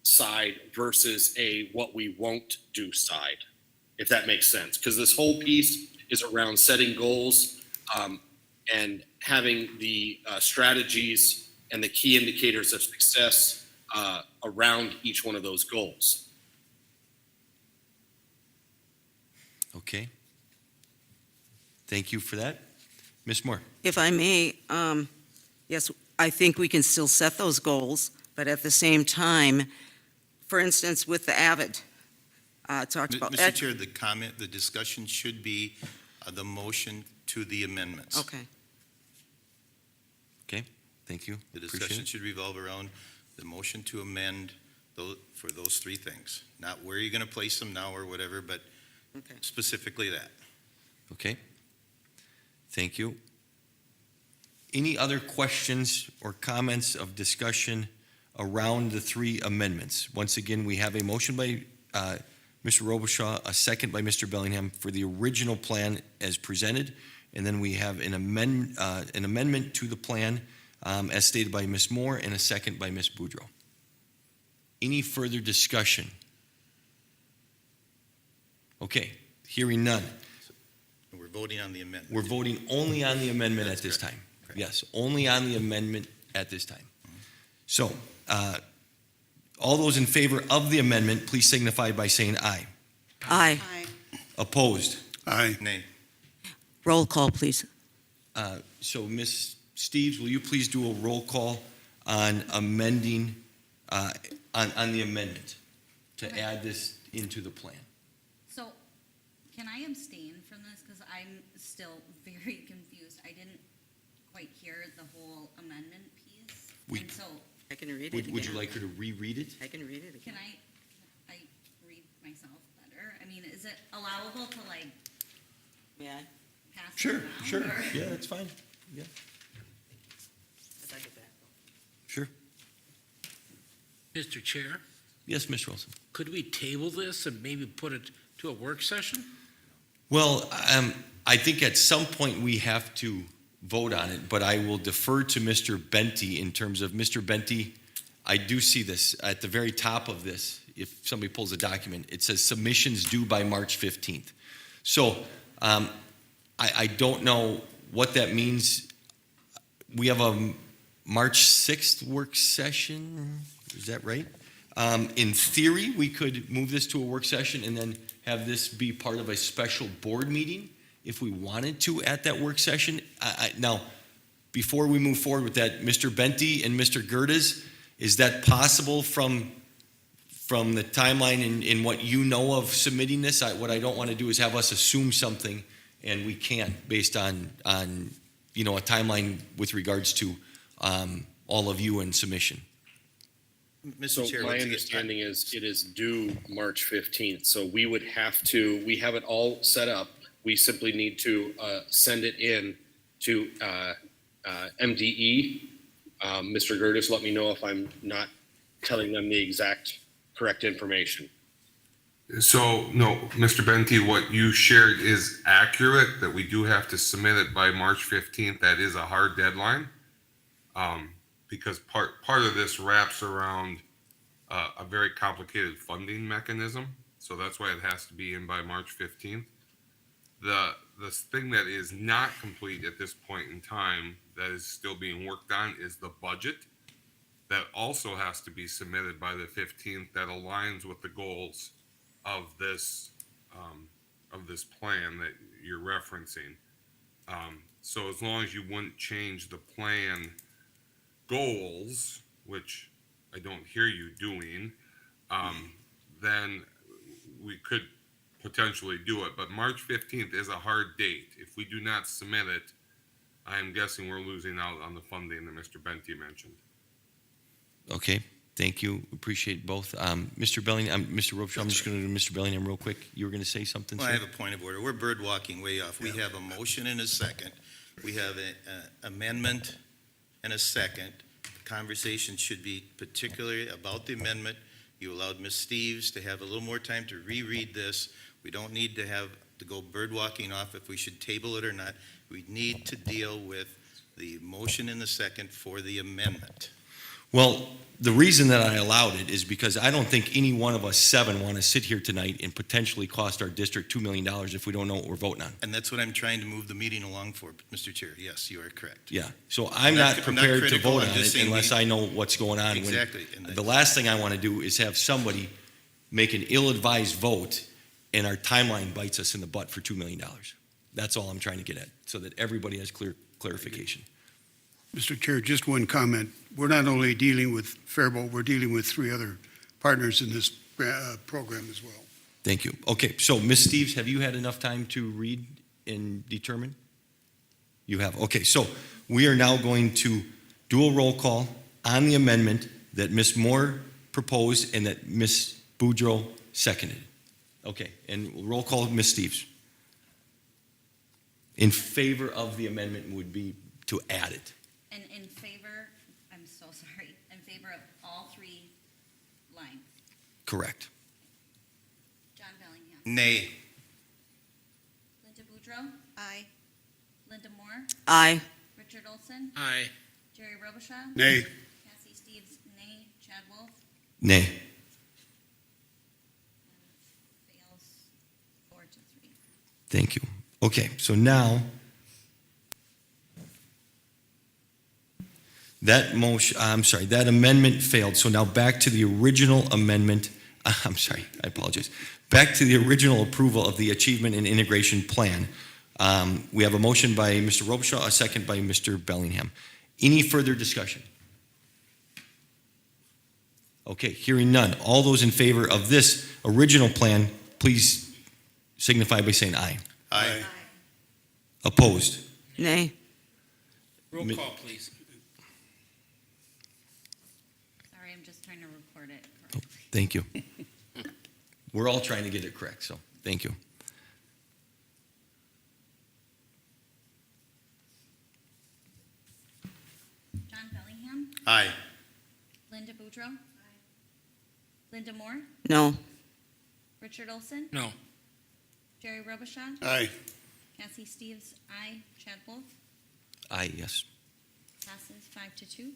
side versus a what we won't do side, if that makes sense. Because this whole piece is around setting goals and having the strategies and the key indicators of success around each one of those goals. Okay. Thank you for that. Ms. Moore? If I may, yes, I think we can still set those goals, but at the same time, for instance, with the AVID, talked about. Mr. Chair, the discussion should be the motion to the amendments. Okay. Okay, thank you. The Appreciate discussion it. should revolve around the motion to amend for those three things. Not where you're going to place them now or whatever, but Okay. specifically that. Okay. Thank you. Any other questions or comments of discussion around the three amendments? Once again, we have a motion by Mr. Robichaud, a second by Mr. Bellingham for the original plan as presented. And then we have an amendment to the plan as stated by Ms. Moore and a second by Ms. Boudreau. Any further discussion? Okay, hearing none. We're voting on the amendment. We're voting only on the amendment at this time. Yes, only on the amendment at this time. So, all those in favor of the amendment, please signify by saying aye. Aye. Opposed? Aye. Nay. Roll call, please. So, Ms. Steves, will you please do a roll call on amending, on the amendment to add this into the plan? So, can I abstain from this? Because I'm still very confused. I didn't quite hear the whole amendment piece. We- And so, I can read it Would again. you like her to reread it? I can read it can again. I read myself better? I mean, is it allowable to like May I? pass it Sure, around? sure. or- Yeah, that's fine. Yeah, As I get back. sure. Mr. Chair, Yes, Mr. Wilson. could we table this and maybe put it to a work session? Well, I think at some point we have to vote on it, but I will defer to Mr. Benty in terms of, Mr. Benty, I do see this at the very top of this. If somebody pulls a document, it says submissions due by March 15th. So I don't know what that means. We have a March 6th work session. Is that right? In theory, we could move this to a work session and then have this be part of a special board meeting if we wanted to at that work session. Now, before we move forward with that, Mr. Benty and Mr. Gerdes, is that possible from the timeline in what you know of submitting this? What I don't want to do is have us assume something and we can't based on a timeline with regards to all of you and submission. So Mr. Chair, my once again, understanding is it is due March 15th, so we would have to, we have it all set up. We simply need to send it in to MDE. Mr. Gertis, let me know if I'm not telling them the exact correct information. So, no, Mr. Benty, what you shared is accurate, that we do have to submit it by March 15th. That is a hard deadline. Because part of this wraps around a very complicated funding mechanism. So that's why it has to be in by March 15th. The thing that is not complete at this point in time that is still being worked on is the budget. That also has to be submitted by the 15th. That aligns with the goals of this plan that you're referencing. So as long as you wouldn't change the plan goals, which I don't hear you doing, then we could potentially do it. But March 15th is a hard date. If we do not submit it, I'm guessing we're losing out on the funding that Mr. Benty mentioned. Okay, thank you. Appreciate both. Mr. Bellingham, Mr. Robichaud, I'm just going to do Mr. Bellingham real quick. You were going to say something, Well, sir? I have a point of order. We're bird walking way off. We have a motion and a second. We have an amendment and a second. The conversation should be particularly about the amendment. You allowed Ms. Steves to have a little more time to reread this. We don't need to go bird walking off if we should table it or not. We need to deal with the motion and the second for the amendment. Well, the reason that I allowed it is because I don't think any one of us seven want to sit here tonight and potentially cost our district $2 million if we don't know what we're voting on. And that's what I'm trying to move the meeting along for, Mr. Chair. Yes, you are correct. Yeah, so I'm I'm not not prepared to critical, vote I'm on just it saying unless we- I know what's going on. When- Exactly. And The last thing I want to do is have somebody make an ill-advised vote and our timeline bites us in the butt for $2 million. That's all I'm trying to get at, so that everybody has clarification. Mr. Chair, just one comment. We're not only dealing with Faribault, we're dealing with three other partners in this program as well. Thank you. Okay, so Ms. Steves, have you had enough time to read and determine? You have. Okay, so we are now going to do a roll call on the amendment that Ms. Moore proposed and that Ms. Boudreau seconded. Okay, and roll call Ms. Steves. In favor of the amendment would be to add it. And in favor, I'm so sorry, in favor of all three lines. Correct. John? Nay. Linda Boudreau, Aye. Linda Moore, Aye. Richard Olson, Aye. Jerry Robichaud, Nay. Cassie Steves, nay, Chad Wolf, Nay. fails 4-3. Thank you. Okay, so now that motion, I'm sorry, that amendment failed. So now back to the original amendment. I'm sorry, I apologize. Back to the original approval of the Achievement and Integration Plan. We have a motion by Mr. Robichaud, a second by Mr. Bellingham. Any further discussion? Okay, hearing none. All those in favor of this original plan, please signify by saying aye. Aye. Opposed? Nay. Roll Mi- call, please. Sorry, I'm just trying to record it correctly. Thank you. We're all trying to get it correct, so thank you. John Bellingham, Aye. Linda Boudreau, Linda Moore, No. Richard Olson, No. Jerry Robichaud, Aye. Cassie Steves, aye, Chad Wolf, Aye, yes. passes 5-2.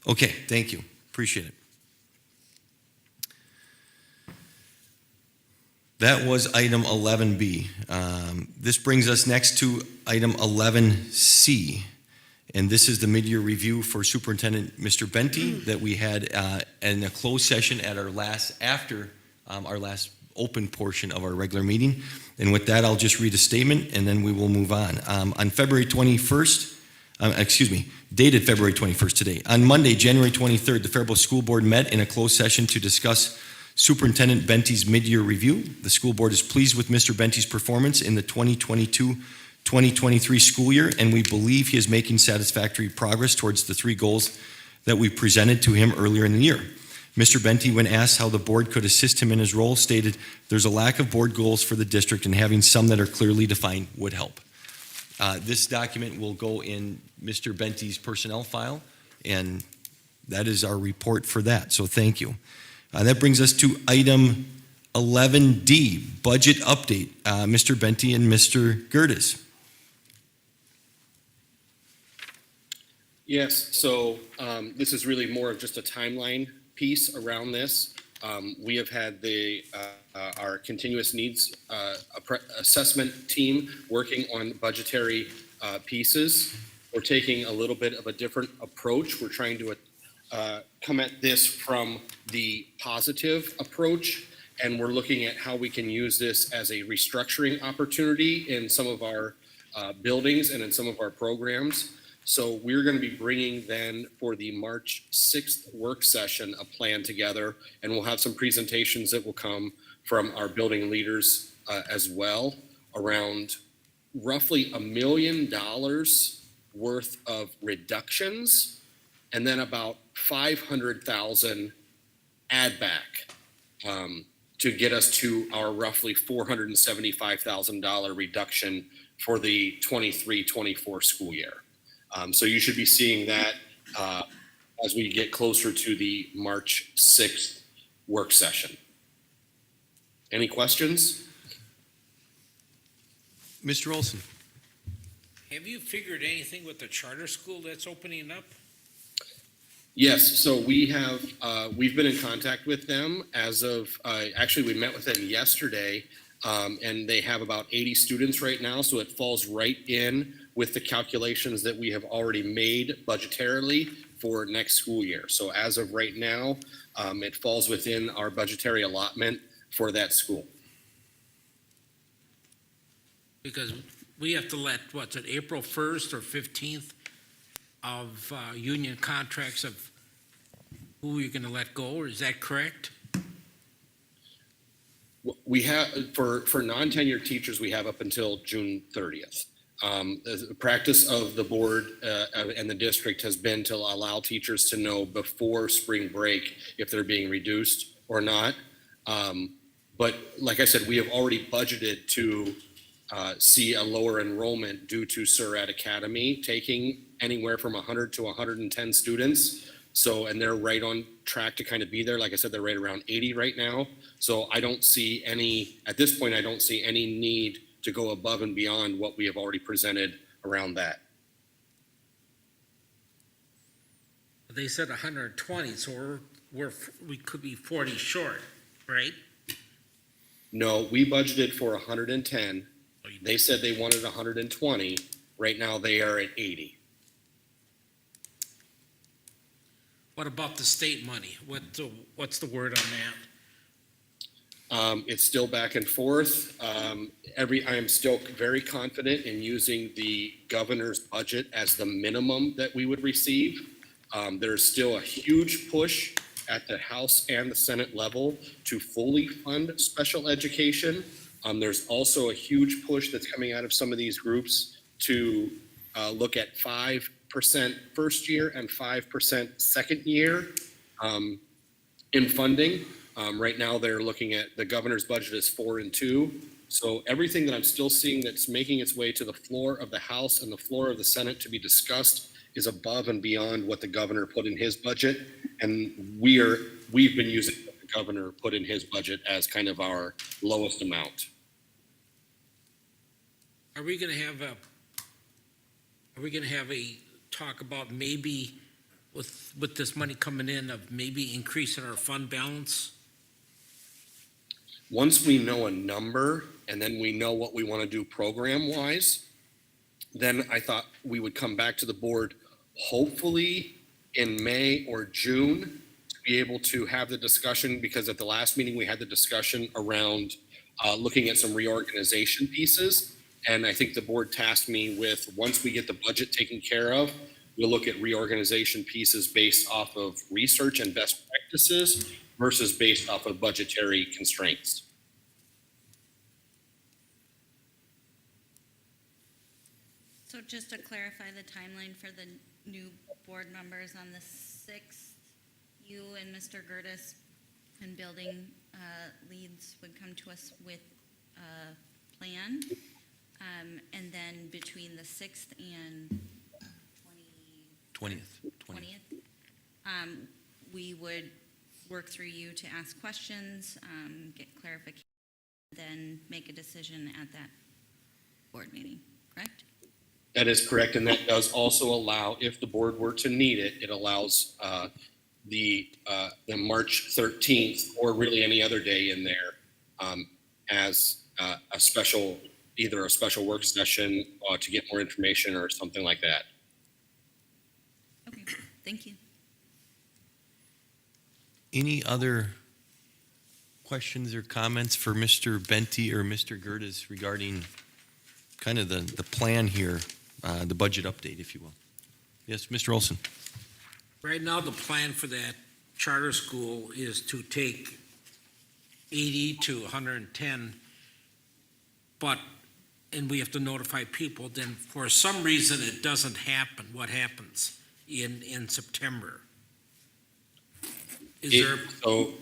Okay, thank you. Appreciate it. That was item 11B. This brings us next to item 11C. And this is the mid-year review for Superintendent Mr. Benty that we had in a closed session at our last open portion of our regular meeting. And with that, I'll just read a statement and then we will move on. On February 21st, dated February 21st today. On Monday, January 23rd, the Faribault School Board met in a closed session to discuss Superintendent Benty's mid-year review. The school board is pleased with Mr. Benty's performance in the 2022-2023 school year, and we believe he is making satisfactory progress towards the 3 goals that we presented to him earlier in the year. Mr. Benty, when asked how the board could assist him in his role, stated, "There's a lack of board goals for the district, and having some that are clearly defined would help." This document will go in Mr. Benty's personnel file, and that is our report for that, so thank you. That brings us to item 11D, budget update. Mr. Benty and Mr. Gertis. Yes, so this is really more of just a timeline piece around this. We have had our continuous needs assessment team working on budgetary pieces. We're taking a little bit of a different approach. We're trying to come at this from the positive approach, and we're looking at how we can use this as a restructuring opportunity in some of our buildings and in some of our programs. So we're going to be bringing then for the March 6th work session a plan together, and we'll have some presentations that will come from our building leaders as well around roughly $1 million worth of reductions and then about 500,000 add back to get us to our roughly $475,000 reduction for the 23-24 school year. So you should be seeing that as we get closer to the March 6th work session. Any questions? Mr. Olson. Have you figured anything with the charter school that's opening up? Yes, so we have, we've been in contact with them as of, actually, we met with them yesterday, and they have about 80 students right now, so it falls right in with the calculations that we have already made budgetarily for next school year. So as of right now, it falls within our budgetary allotment for that school. Because we have to let, what's it, April 1st or 15th of union contracts of who you're going to let go, or is that correct? We have, for non-tenured teachers, we have up until June 30th. The practice of the board and the district has been to allow teachers to know before spring break if they're being reduced or not. But like I said, we have already budgeted to see a lower enrollment due to Surratt Academy taking anywhere from 100 to 110 students So, and they're right on track to kind of be there. Like I said, they're right around 80 right now. So I don't see any, at this point, I don't see any need to go above and beyond what we have already presented around that. They said 120, so we could be 40 short, right? No, we budgeted for 110. They said they wanted 120. Right now they are at 80. What about the state money? What's the word on that? It's still back and forth. I am still very confident in using the governor's budget as the minimum that we would receive. There's still a huge push at the House and the Senate level to fully fund special education. There's also a huge push that's coming out of some of these groups to look at 5% first year and 5% second year in funding. Right now, they're looking at the governor's budget is 4 and 2. So everything that I'm still seeing that's making its way to the floor of the House and the floor of the Senate to be discussed is above and beyond what the governor put in his budget. And we've been using what the governor put in his budget as kind of our lowest amount. Are we gonna have a talk about maybe with this money coming in of maybe increasing our fund balance? Once we know a number and then we know what we want to do program wise, then I thought we would come back to the board hopefully in May or June to be able to have the discussion, because at the last meeting we had the discussion around looking at some reorganization pieces. And I think the board tasked me with, once we get the budget taken care of, we'll look at reorganization pieces based off of research and best practices versus based off of budgetary constraints. So just to clarify the timeline for the new board members on the 6th, you and Mr. Gertis and building leads would come to us with a plan. And then between the 6th and 20th, we would work through you to ask questions, get clarification, then make a decision at that board meeting, correct? That is correct, and that does also allow, if the board were to need it, it allows the March 13th or really any other day in there as a special, either a special work session to get more information or something like that. Okay, thank you. Any other questions or comments for Mr. Benty or Mr. Gertis regarding kind of the plan here, the budget update, if you will? Yes, Mr. Olson. Right now, the plan for that charter school is to take 80 to 110, and we have to notify people, then for some reason it doesn't happen, what happens in September? So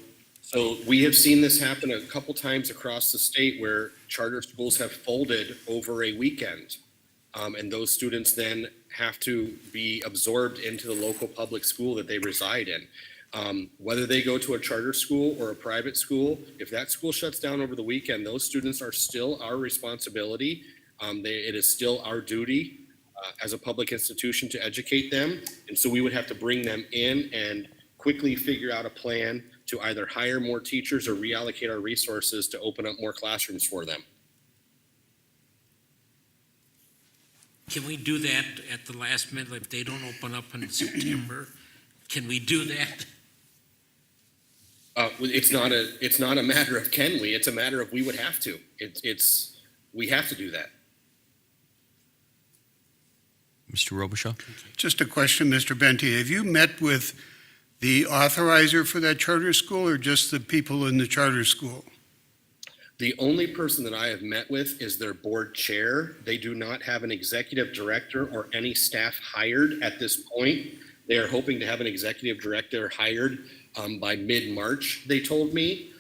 we have seen this happen a couple times across the state where charter schools have folded over a weekend. And those students then have to be absorbed into the local public school that they reside in. Whether they go to a charter school or a private school, if that school shuts down over the weekend, those students are still our responsibility. It is still our duty as a public institution to educate them. And so we would have to bring them in and quickly figure out a plan to either hire more teachers or reallocate our resources to open up more classrooms for them. Can we do that at the last minute if they don't open up in September? Can we do that? It's not a matter of can we, it's a matter of we would have to. We have to do that. Mr. Robichaud? Just a question, Mr. Benty. Have you met with the authorizer for that charter school or just the people in the charter school? The only person that I have met with is their board chair. They do not have an executive director or any staff hired at this point. They are hoping to have an executive director hired by mid-March, they told me.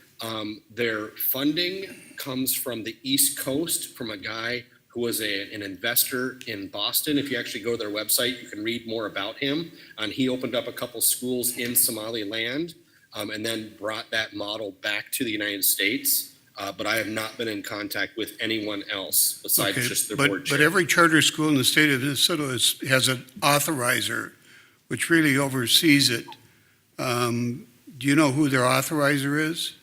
Their funding comes from the East Coast from a guy who was an investor in Boston. If you actually go to their website, you can read more about him. And he opened up a couple schools in Somaliland, and then brought that model back to the United States. But I have not been in contact with anyone else besides Okay, just their board but chair. every charter school in the state of Minnesota has an authorizer, which really oversees it. Do you know who their authorizer is?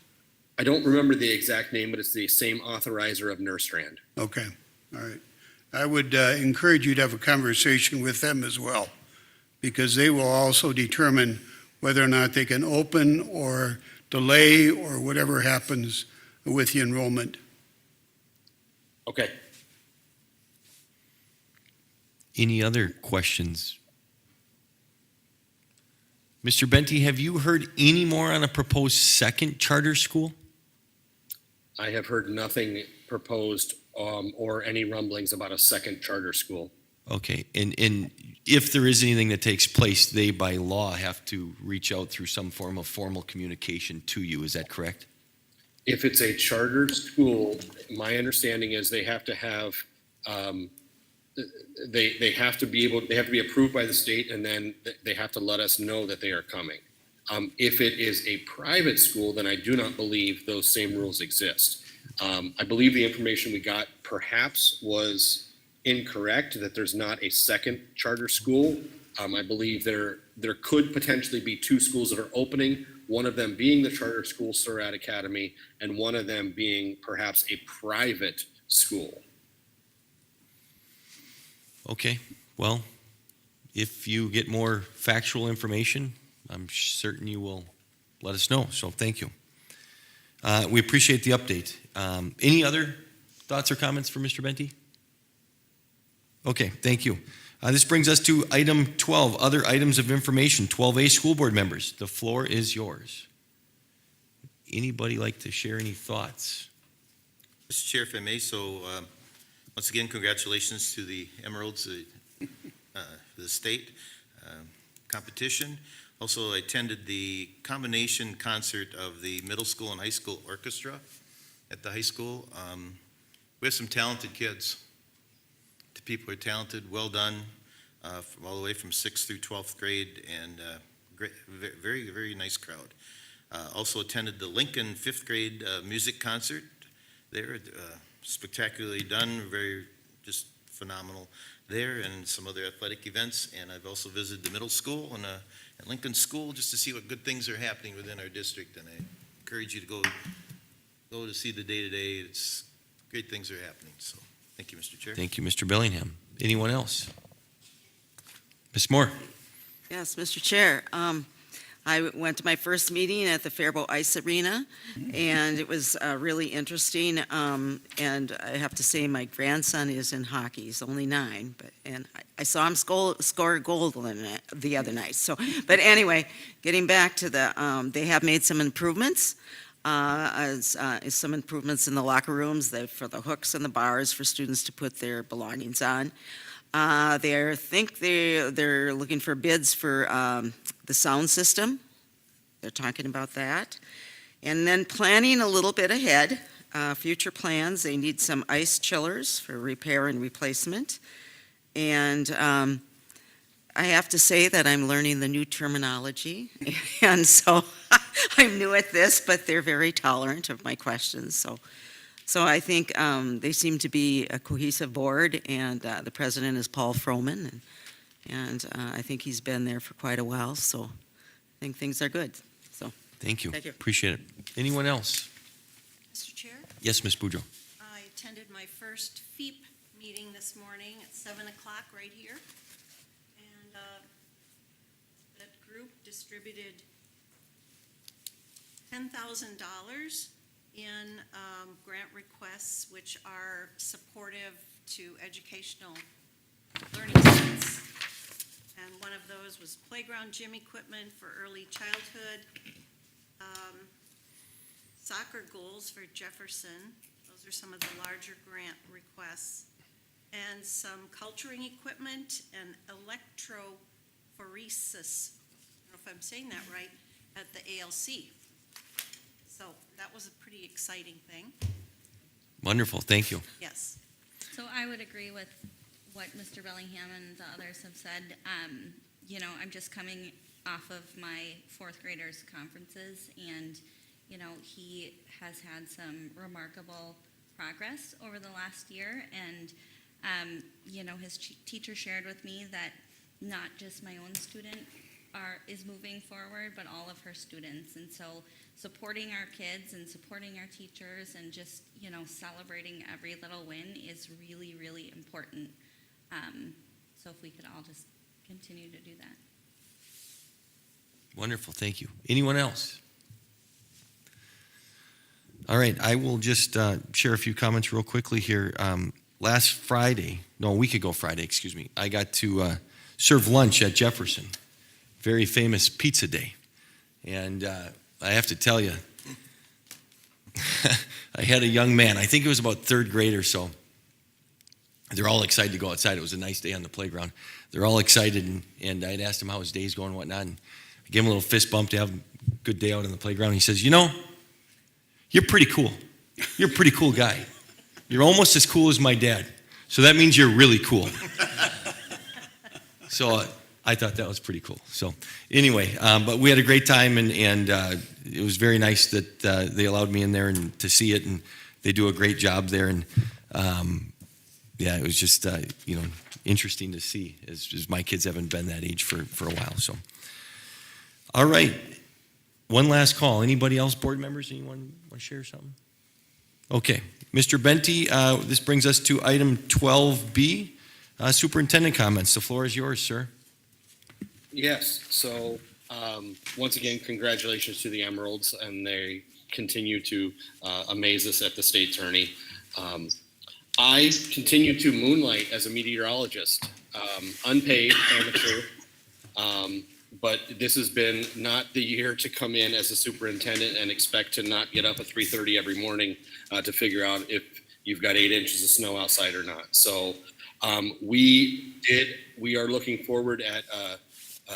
I don't remember the exact name, but it's the same authorizer of Nerstrand. Okay, all right. I would encourage you to have a conversation with them as well, because they will also determine whether or not they can open or delay or whatever happens with the enrollment. Okay. Any other questions? Mr. Benty, have you heard any more on a proposed second charter school? I have heard nothing proposed or any rumblings about a second charter school. Okay, and if there is anything that takes place, they by law have to reach out through some form of formal communication to you, is that correct? If it's a charter school, my understanding is they have to have, they have to be approved by the state, and then they have to let us know that they are coming. If it is a private school, then I do not believe those same rules exist. I believe the information we got perhaps was incorrect, that there's not a second charter school. I believe there could potentially be two schools that are opening, one of them being the charter school, Surratt Academy, and one of them being perhaps a private school. Okay, well, if you get more factual information, I'm certain you will let us know, so thank you. We appreciate the update. Any other thoughts or comments for Mr. Benty? Okay, thank you. This brings us to item 12, other items of information. 12A, school board members. The floor is yours. Anybody like to share any thoughts? Mr. Chair, if I may, so once again, congratulations to the Emeralds, the state competition. Also, I attended the combination concert of the middle school and high school orchestra at the high school. We have some talented kids. The people are talented, well done, from all the way from 6th through 12th grade, and great, very, very nice crowd. Also attended the Lincoln 5th grade music concert there, spectacularly done, very just phenomenal there, and some other athletic events. And I've also visited the middle school and Lincoln School just to see what good things are happening within our district. And I encourage you to go to see the day-to-day. It's great things are happening. So thank you, Mr. Chair. Thank you, Mr. Bellingham. Anyone else? Ms. Moore? Yes, Mr. Chair. I went to my first meeting at the Faribault Ice Arena, and it was really interesting. And I have to say, my grandson is in hockey. He's only 9, and I saw him score a goal the other night. So, but anyway, getting back to they have made some improvements. Some improvements in the locker rooms for the hooks and the bars for students to put their belongings on. They're looking for bids for the sound system. They're talking about that. And then planning a little bit ahead, future plans, they need some ice chillers for repair and replacement. And I have to say that I'm learning the new terminology. And so I'm new at this, but they're very tolerant of my questions. So I think they seem to be a cohesive board, and the president is Paul Froman, and I think he's been there for quite a while, so I think things are good. So Thank you. Thank you. Appreciate it. Anyone else? Mr. Chair, Yes, Ms. Boudreau. I attended my first FEEP meeting this morning at 7 o'clock right here. And that group distributed $10,000 in grant requests, which are supportive to educational learning sites. And one of those was playground gym equipment for early childhood, soccer goals for Jefferson. Those are some of the larger grant requests. And some culturing equipment and electrophoresis, I don't know if I'm saying that right, at the ALC. So that was a pretty exciting thing. Wonderful. Thank you. Yes. So I would agree with what Mr. Bellingham and the others have said. You know, I'm just coming off of my fourth graders conferences, and, you know, he has had some remarkable progress over the last year. And, you know, his teacher shared with me that not just my own student is moving forward, but all of her students. And so supporting our kids and supporting our teachers and just, you know, celebrating every little win is really, really important. So if we could all just continue to do that. Wonderful, thank you. Anyone else? All right, I will just share a few comments real quickly here. Last Friday, no, a week ago Friday, excuse me, I got to serve lunch at Jefferson. Very famous pizza day. And I have to tell you, I had a young man, I think it was about third grade or so. They're all excited to go outside. It was a nice day on the playground. They're all excited, and I'd asked him how his day's going and whatnot, and I gave him a little fist bump to have a good day out on the playground. He says, you know, you're pretty cool. You're a pretty cool guy. You're almost as cool as my dad. So that means you're really cool. So I thought that was pretty cool. So anyway, but we had a great time, and it was very nice that they allowed me in there and to see it, and they do a great job there. And yeah, it was just you know, interesting to see, as my kids haven't been that age for a while. So all right, one last call. Anybody else, board members? Anyone want to share something? Okay, Mr. Benty, this brings us to item 12B, superintendent comments. The floor is yours, sir. Yes, so once again, congratulations to the Emeralds, and they continue to amaze us at the state tourney. I continue to moonlight as a meteorologist, unpaid, amateur, but this has been not the year to come in as a superintendent and expect to not get up at 3:30 every morning to figure out if you've got 8 inches of snow outside or not. So we are looking forward at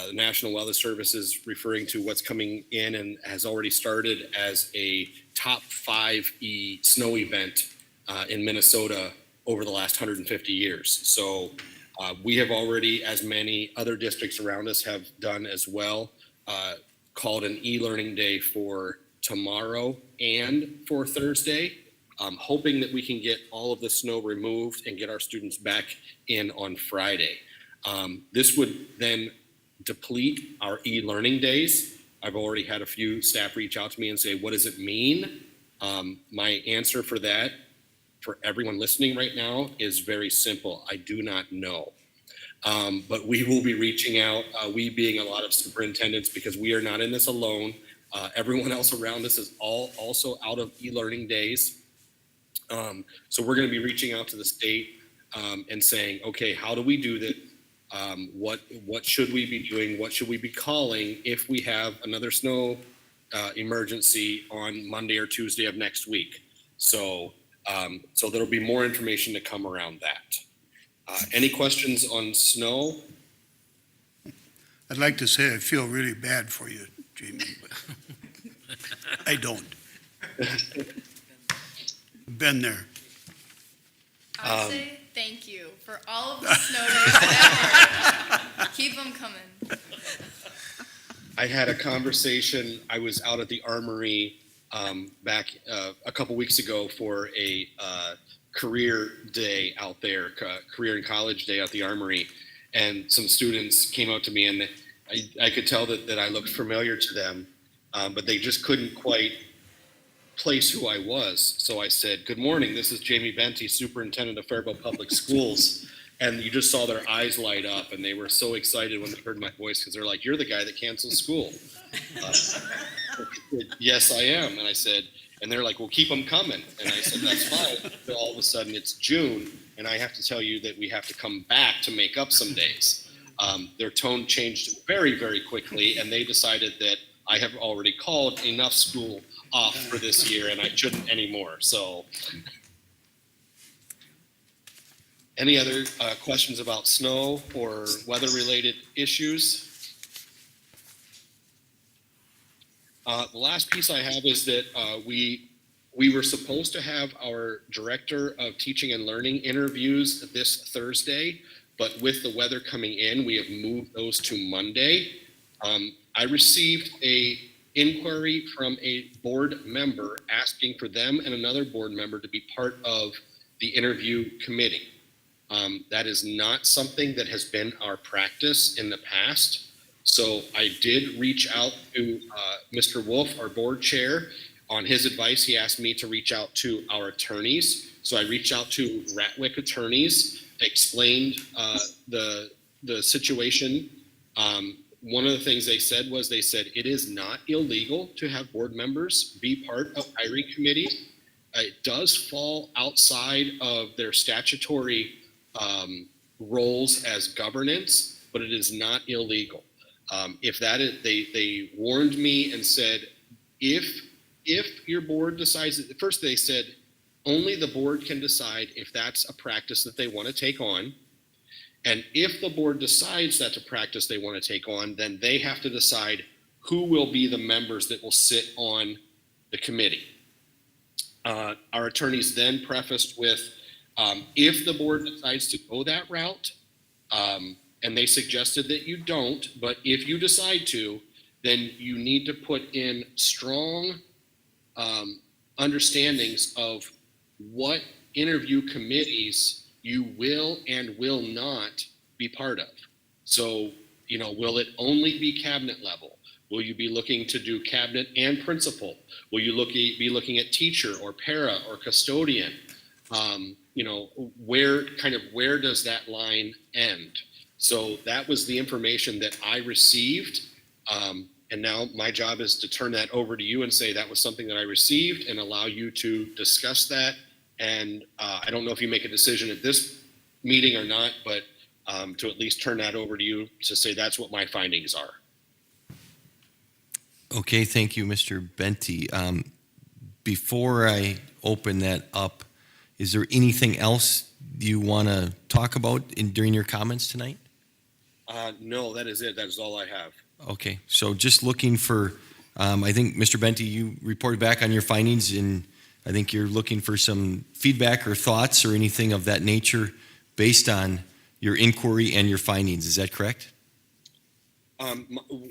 the National Weather Service is referring to what's coming in and has already started as a top 5 snow event in Minnesota over the last 150 years. So we have already, as many other districts around us have done as well, called an e-learning day for tomorrow and for Thursday, hoping that we can get all of the snow removed and get our students back in on Friday. This would then deplete our e-learning days. I've already had a few staff reach out to me and say, what does it mean? My answer for that, for everyone listening right now, is very simple. I do not know. But we will be reaching out, we being a lot of superintendents, because we are not in this alone. Everyone else around us is also out of e-learning days. So we're going to be reaching out to the state and saying, okay, how do we do that? What should we be doing? What should we be calling if we have another snow emergency on Monday or Tuesday of next week? So there'll be more information to come around that. Any questions on snow? I'd like to say I feel really bad for you, Jamie, but I don't. Been there. I would say thank you for all of the snow days ever. Keep them coming. I had a conversation. I was out at the Armory back a couple weeks ago for a career day out there, career and college day at the Armory, and some students came up to me, and I could tell that I looked familiar to them, but they just couldn't quite place who I was. So I said, good morning, this is Jamie Benty, Superintendent of Faribault Public Schools. And you just saw their eyes light up, and they were so excited when they heard my voice, because they're like, you're the guy that canceled school. Yes, I am. And I said, and they're like, well, keep them coming. And I said, that's fine. But all of a sudden it's June, and I have to tell you that we have to come back to make up some days. Their tone changed very, very quickly, and they decided that I have already called enough school off for this year, and I shouldn't anymore. So any other questions about snow or weather-related issues? The last piece I have is that we We were supposed to have our Director of Teaching and Learning interviews this Thursday, but with the weather coming in, we have moved those to Monday. I received a inquiry from a board member asking for them and another board member to be part of the interview committee. That is not something that has been our practice in the past. So I did reach out to Mr. Wolf, our board chair. On his advice, he asked me to reach out to our attorneys. So I reached out to Ratwick attorneys, explained the situation. One of the things they said it is not illegal to have board members be part of hiring committees. It does fall outside of their statutory roles as governance, but it is not illegal. If that is, they warned me and said, if your board decides, first they said, only the board can decide if that's a practice that they want to take on. And if the board decides that's a practice they want to take on, then they have to decide who will be the members that will sit on the committee. Our attorneys then prefaced with, if the board decides to go that route, and they suggested that you don't, but if you decide to, then you need to put in strong understandings of what interview committees you will and will not be part of. So, will it only be cabinet level? Will you be looking to do cabinet and principal? Will you be looking at teacher or para or custodian? Where does that line end? So that was the information that I received. And now my job is to turn that over to you and say that was something that I received and allow you to discuss that. And I don't know if you make a decision at this meeting or not, but to at least turn that over to you to say that's what my findings are. Okay, thank you, Mr. Benty. Before I open that up, is there anything else you want to talk about during your comments tonight? No, that is it. That is all I have. Okay, so just looking for, I think, Mr. Benty, you reported back on your findings, and I think you're looking for some feedback or thoughts or anything of that nature based on your inquiry and your findings. Is that correct?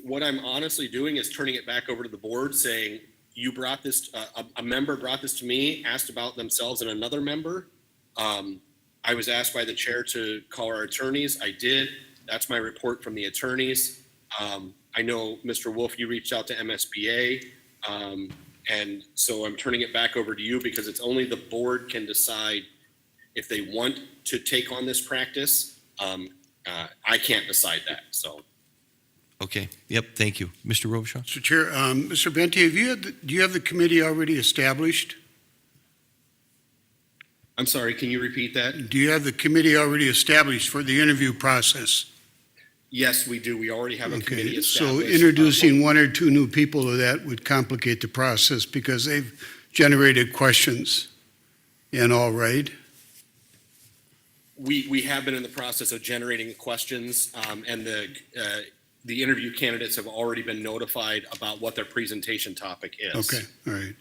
What I'm honestly doing is turning it back over to the board, saying, you brought this, a member brought this to me, asked about themselves and another member. I was asked by the chair to call our attorneys. I did. That's my report from the attorneys. I know, Mr. Wolf, you reached out to MSBA. And so I'm turning it back over to you because it's only the board can decide if they want to take on this practice. I can't decide that, so. Okay, yep, thank you. Mr. Robichaud? Mr. Chair, Mr. Benty, do you have the committee already established? I'm sorry, can you repeat that? Do you have the committee already established for the interview process? Yes, we do. We already have a committee Okay, established. so introducing one or two new people to that would complicate the process because they've generated questions and all, right? We have been in the process of generating questions, and the interview candidates have already been notified about what their presentation topic is. Okay, all right.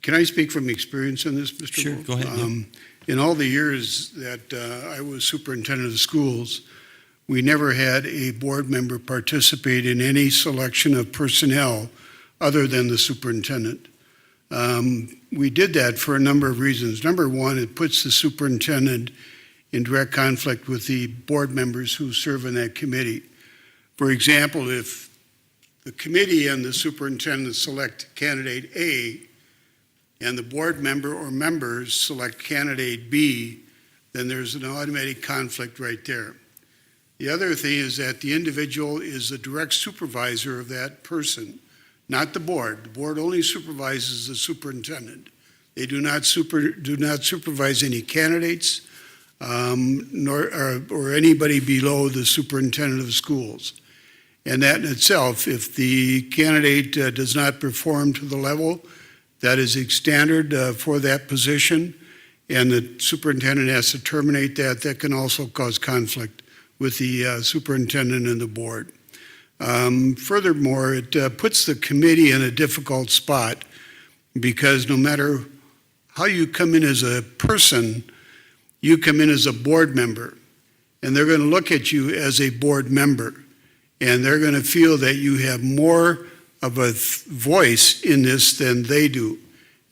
Can I speak from experience on this, Mr. Sure, Wolf? go ahead, In all the years that I was superintendent of schools, we never had a board member participate in any selection of personnel other than the superintendent. We did that for a number of reasons. Number one, it puts the superintendent in direct conflict with the board members who serve in that committee. For example, if the committee and the superintendent select candidate A and the board member or members select candidate B, then there's an automatic conflict right there. The other thing is that the individual is the direct supervisor of that person, not the board. The board only supervises the superintendent. They do not supervise any candidates, or anybody below the superintendent of schools. And that in itself, if the candidate does not perform to the level that is standard for that position, and the superintendent has to terminate that, that can also cause conflict with the superintendent and the board. Furthermore, it puts the committee in a difficult spot because no matter how you come in as a person, you come in as a board member, and they're going to look at you as a board member, and they're going to feel that you have more of a voice in this than they do.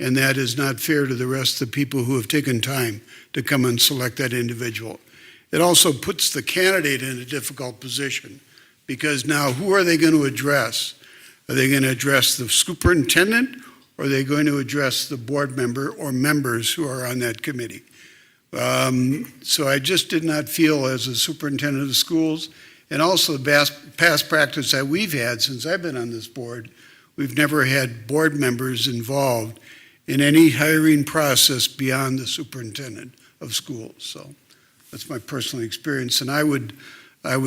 And that is not fair to the rest of the people who have taken time to come and select that individual. It also puts the candidate in a difficult position, because now who are they going to address? Are they going to address the superintendent, or are they going to address the board member or members who are on that committee? So I just did not feel, as a superintendent of the schools, and also the past practice that we've had since I've been on this board, we've never had board members involved in any hiring process beyond the superintendent of schools. So that's my personal experience, and I would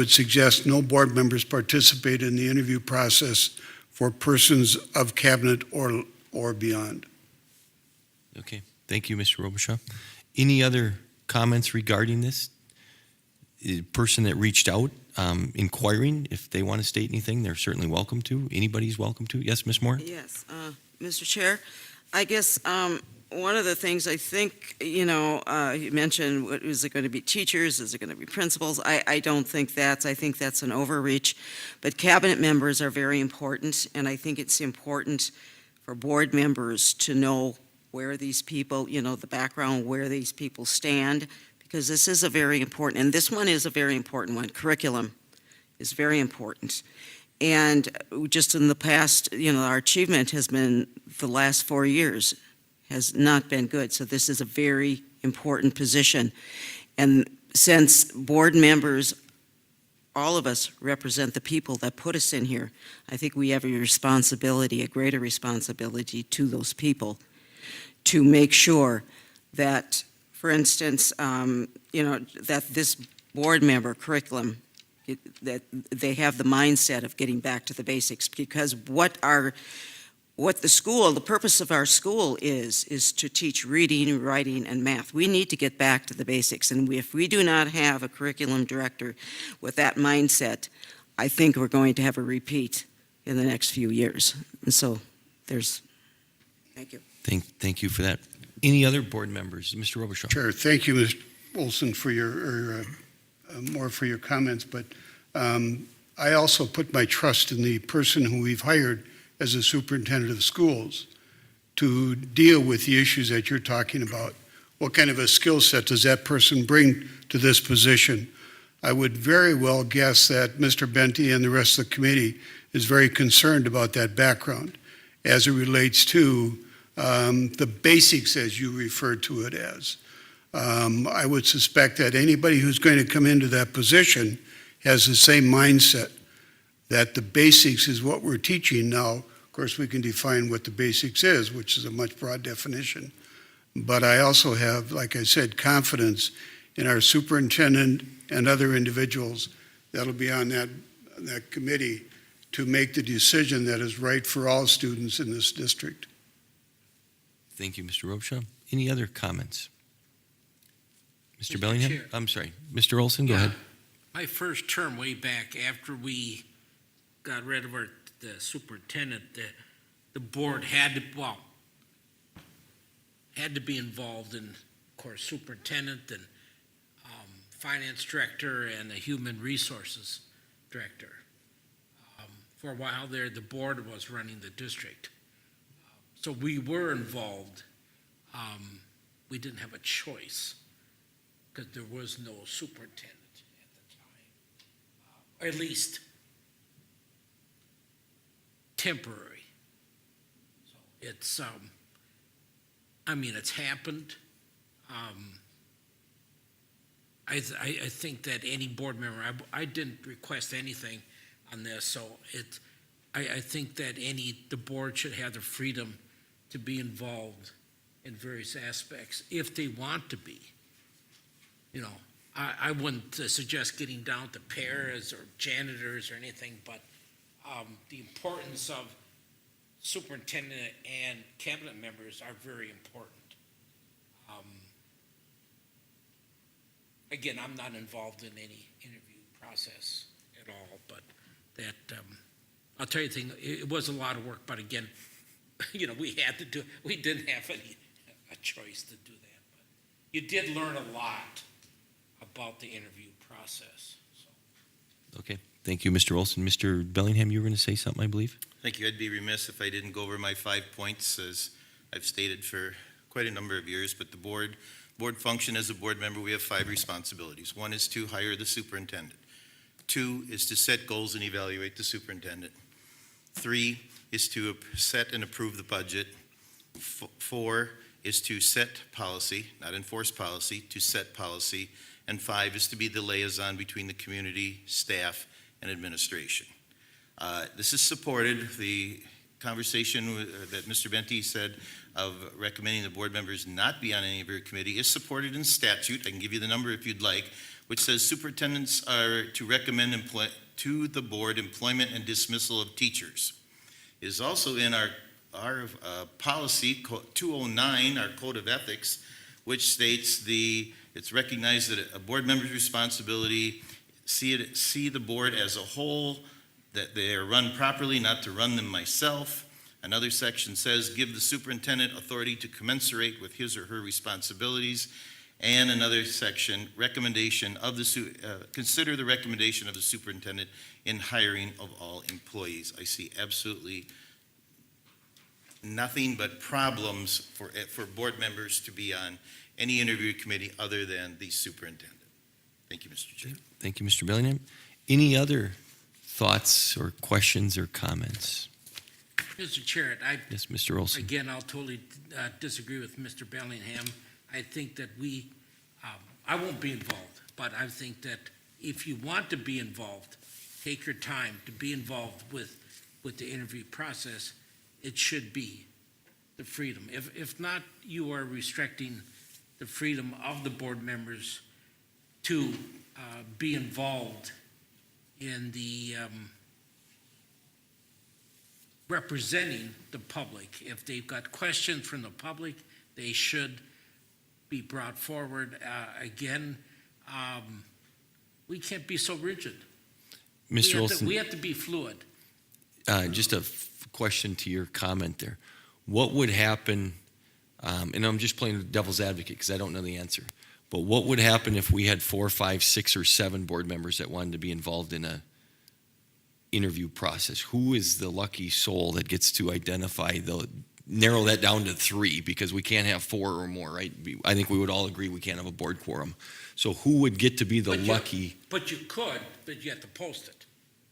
suggest no board members participate in the interview process for persons of cabinet or beyond. Okay, thank you, Mr. Robichaud. Any other comments regarding this? The person that reached out, inquiring, if they want to state anything, they're certainly welcome to. Anybody's welcome to. Yes, Ms. Moore? Yes, Mr. Chair, I guess one of the things I think, you mentioned, is it going to be teachers? Is it going to be principals? I don't think I think that's an overreach. But cabinet members are very important, and I think it's important for board members to know where these people, the background, where these people stand, because this is a very important, and this one is a very important one. Curriculum is very important. And just in the past, our achievement has been, the last 4 years, has not been good. So this is a very important position. And since board members, all of us represent the people that put us in here, I think we have a responsibility, a greater responsibility to those people to make sure that, for instance, that this board member curriculum, that they have the mindset of getting back to the basics, because what the purpose of our school is to teach reading, writing, and math. We need to get back to the basics, and if we do not have a curriculum director with that mindset, I think we're going to have a repeat in the next few years. And so thank you. Thank you for that. Any other board members? Mr. Robichaud? Sure. Thank you, Mr. Olson, for your comments, but I also put my trust in the person who we've hired as a superintendent of schools to deal with the issues that you're talking about. What kind of a skill set does that person bring to this position? I would very well guess that Mr. Benty and the rest of the committee is very concerned about that background as it relates to the basics, as you referred to it as. I would suspect that anybody who's going to come into that position has the same mindset, that the basics is what we're teaching now. Of course, we can define what the basics is, which is a much broad definition. But I also have, like I said, confidence in our superintendent and other individuals that'll be on that committee to make the decision that is right for all students in this district. Thank you, Mr. Robichaud. Any other comments? Mr. Bellingham? Chair. I'm sorry. Mr. Olson, go ahead. My first term, way back after we got rid of the superintendent, the board had to be involved in, of course, superintendent and finance director and the human resources director. For a while there, the board was running the district. So we were involved. We didn't have a choice because there was no superintendent at the time, or at least temporary. So it's, it's happened. I think that any board member, I didn't request anything on this, so I think that the board should have the freedom to be involved in various aspects if they want to be. I wouldn't suggest getting down to pairs or janitors or anything, but the importance of superintendent and cabinet members are very important. Again, I'm not involved in any interview process at all, but I'll tell you the thing, it was a lot of work, but again, we had to do it. We didn't have any choice to do that. But you did learn a lot about the interview process, so. Okay, thank you, Mr. Olson. Mr. Bellingham, you were going to say something, I believe? Thank you. I'd be remiss if I didn't go over my 5 points, as I've stated for quite a number of years. But the board function as a board member, we have 5 responsibilities. 1 is to hire the superintendent. 2 is to set goals and evaluate the superintendent. 3 is to set and approve the budget. 4 is to set policy, not enforce policy, to set policy. And 5 is to be the liaison between the community, staff, and administration. This is supported, the conversation that Mr. Benty said of recommending the board members not be on any of your committee is supported in statute. I can give you the number if you'd like, which says superintendents are to recommend to the board employment and dismissal of teachers. It is also in our policy 209, our code of ethics, which states it's recognized that a board member's responsibility see the board as a whole, that they are run properly, not to run them myself. Another section says give the superintendent authority to commensurate with his or her responsibilities. And another section, consider the recommendation of the superintendent in hiring of all employees. I see absolutely nothing but problems for board members to be on any interview committee other than the superintendent. Thank you, Mr. Chair. Thank you, Mr. Bellingham. Any other thoughts or questions or comments? Mr. Chair, Yes, Mr. Olson. again, I'll totally disagree with Mr. Bellingham. I think that I won't be involved, but I think that if you want to be involved, take your time to be involved with the interview process. It should be the freedom. If not, you are restricting the freedom of the board members to be involved in the representing the public. If they've got questions from the public, they should be brought forward. Again, we can't be so rigid. Mr. Olson, We have to be fluid. just a question to your comment there. What would happen, and I'm just playing devil's advocate because I don't know the answer, but what would happen if we had 4, 5, 6, or 7 board members that wanted to be involved in a interview process? Who is the lucky soul that gets to identify narrow that down to 3, because we can't have 4 or more, right? I think we would all agree we can't have a board quorum. So who would get to be the lucky? But you could, but you have to post it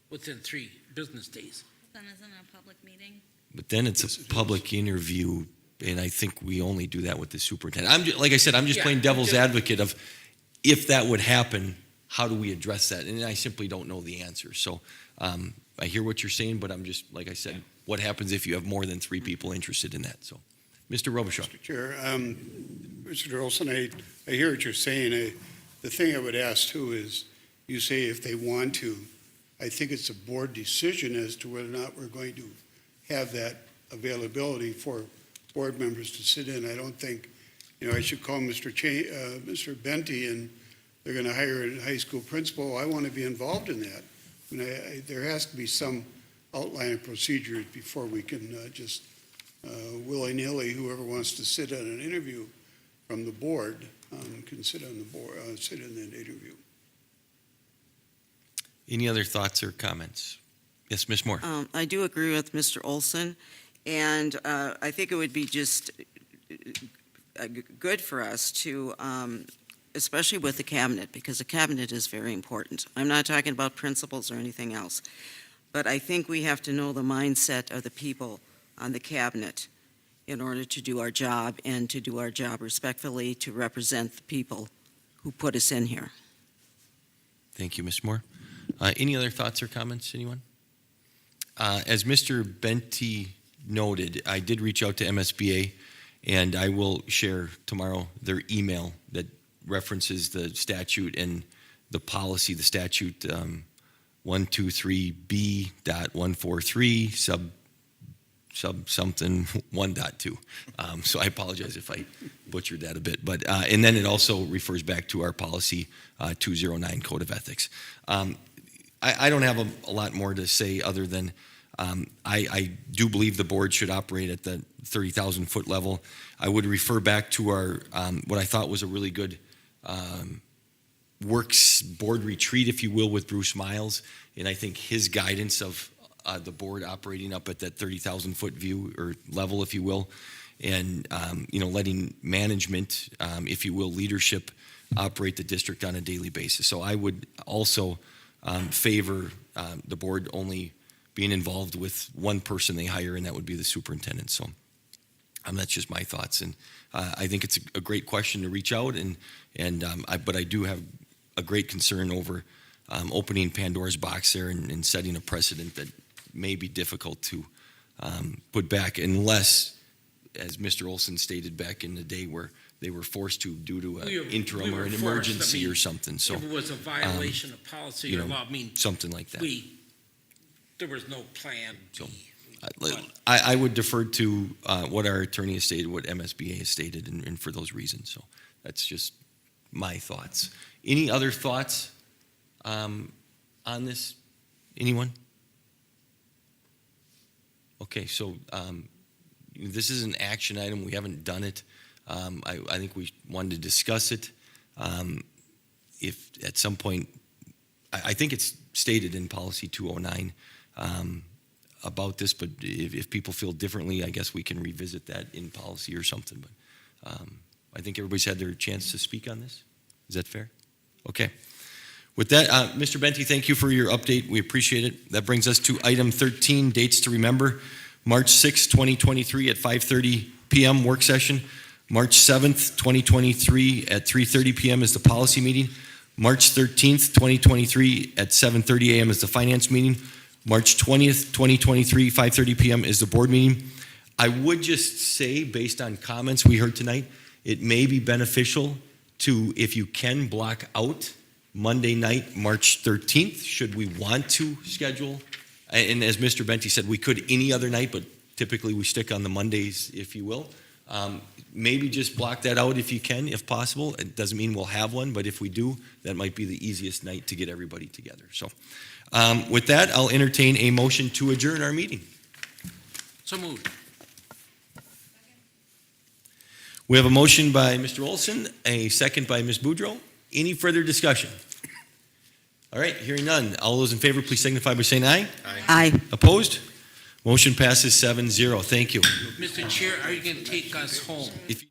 within 3 business days. Then isn't it a public meeting? But then it's a public interview, and I think we only do that with the superintendent. Like I said, I'm just playing devil's advocate of if that would happen, how do we address that? And I simply don't know the answer. So I hear what you're saying, but I'm just, like I said, what happens if you have more than 3 people interested in that? So, Mr. Robichaud. Mr. Chair, Mr. Olson, I hear what you're saying. The thing I would ask too is, you say if they want to, I think it's a board decision as to whether or not we're going to have that availability for board members to sit in. I don't think, I should call Mr. Benty and they're going to hire a high school principal. I want to be involved in that. There has to be some outline of procedures before we can just willy-nilly, whoever wants to sit on an interview from the board can sit on the board, sit in that interview. Any other thoughts or comments? Yes, Ms. Moore. I do agree with Mr. Olson, and I think it would be just good for us to, especially with the cabinet, because the cabinet is very important. I'm not talking about principals or anything else, but I think we have to know the mindset of the people on the cabinet in order to do our job and to do our job respectfully to represent the people who put us in here. Thank you, Ms. Moore. Any other thoughts or comments, anyone? As Mr. Benty noted, I did reach out to MSBA, and I will share tomorrow their email that references the statute and the policy, the statute 123B.143 sub something 1.2. So I apologize if I butchered that a bit. But and then it also refers back to our policy 209 Code of Ethics. I don't have a lot more to say other than I do believe the board should operate at the 30,000-foot level. I would refer back to our, what I thought was a really good works board retreat, if you will, with Bruce Miles. And I think his guidance of the board operating up at that 30,000-foot view or level, if you will, and, letting management, if you will, leadership operate the district on a daily basis. So I would also favor the board only being involved with one person they hire, and that would be the superintendent. So that's just my thoughts. And I think it's a great question to reach out, but I do have a great concern over opening Pandora's box there and setting a precedent that may be difficult to put back unless, as Mr. Olson stated back in the day, where they were forced to due to an interim or an emergency or something. So If it was a violation of policy or law, something like that. There was no plan B. So, I would defer to what our attorney has stated, what MSBA has stated, and for those reasons. So that's just my thoughts. Any other thoughts on this? Anyone? Okay, so this is an action item. We haven't done it. I think we wanted to discuss it. If at some point, I think it's stated in policy 209 about this, but if people feel differently, I guess we can revisit that in policy or something. But I think everybody's had their chance to speak on this. Is that fair? Okay. With that, Mr. Benty, thank you for your update. We appreciate it. That brings us to item 13, dates to remember. March 6, 2023 at 5:30 p.m. work session. March 7th, 2023 at 3:30 p.m. is the policy meeting. March 13th, 2023 at 7:30 a.m. is the finance meeting. March 20th, 2023, 5:30 p.m. is the board meeting. I would just say, based on comments we heard tonight, it may be beneficial to, if you can, block out Monday night, March 13th, should we want to schedule. And as Mr. Benty said, we could any other night, but typically we stick on the Mondays, if you will. Maybe just block that out if you can, if possible. It doesn't mean we'll have one, but if we do, that might be the easiest night to get everybody together. So with that, I'll entertain a motion to adjourn our meeting. So moved. We have a motion by Mr. Olson, a second by Ms. Boudreau. Any further discussion? All right, hearing none. All those in favor, please signify by saying aye. Aye. Opposed? Motion passes 7-0. Thank you. Mr. Chair, are you going to take us home? If you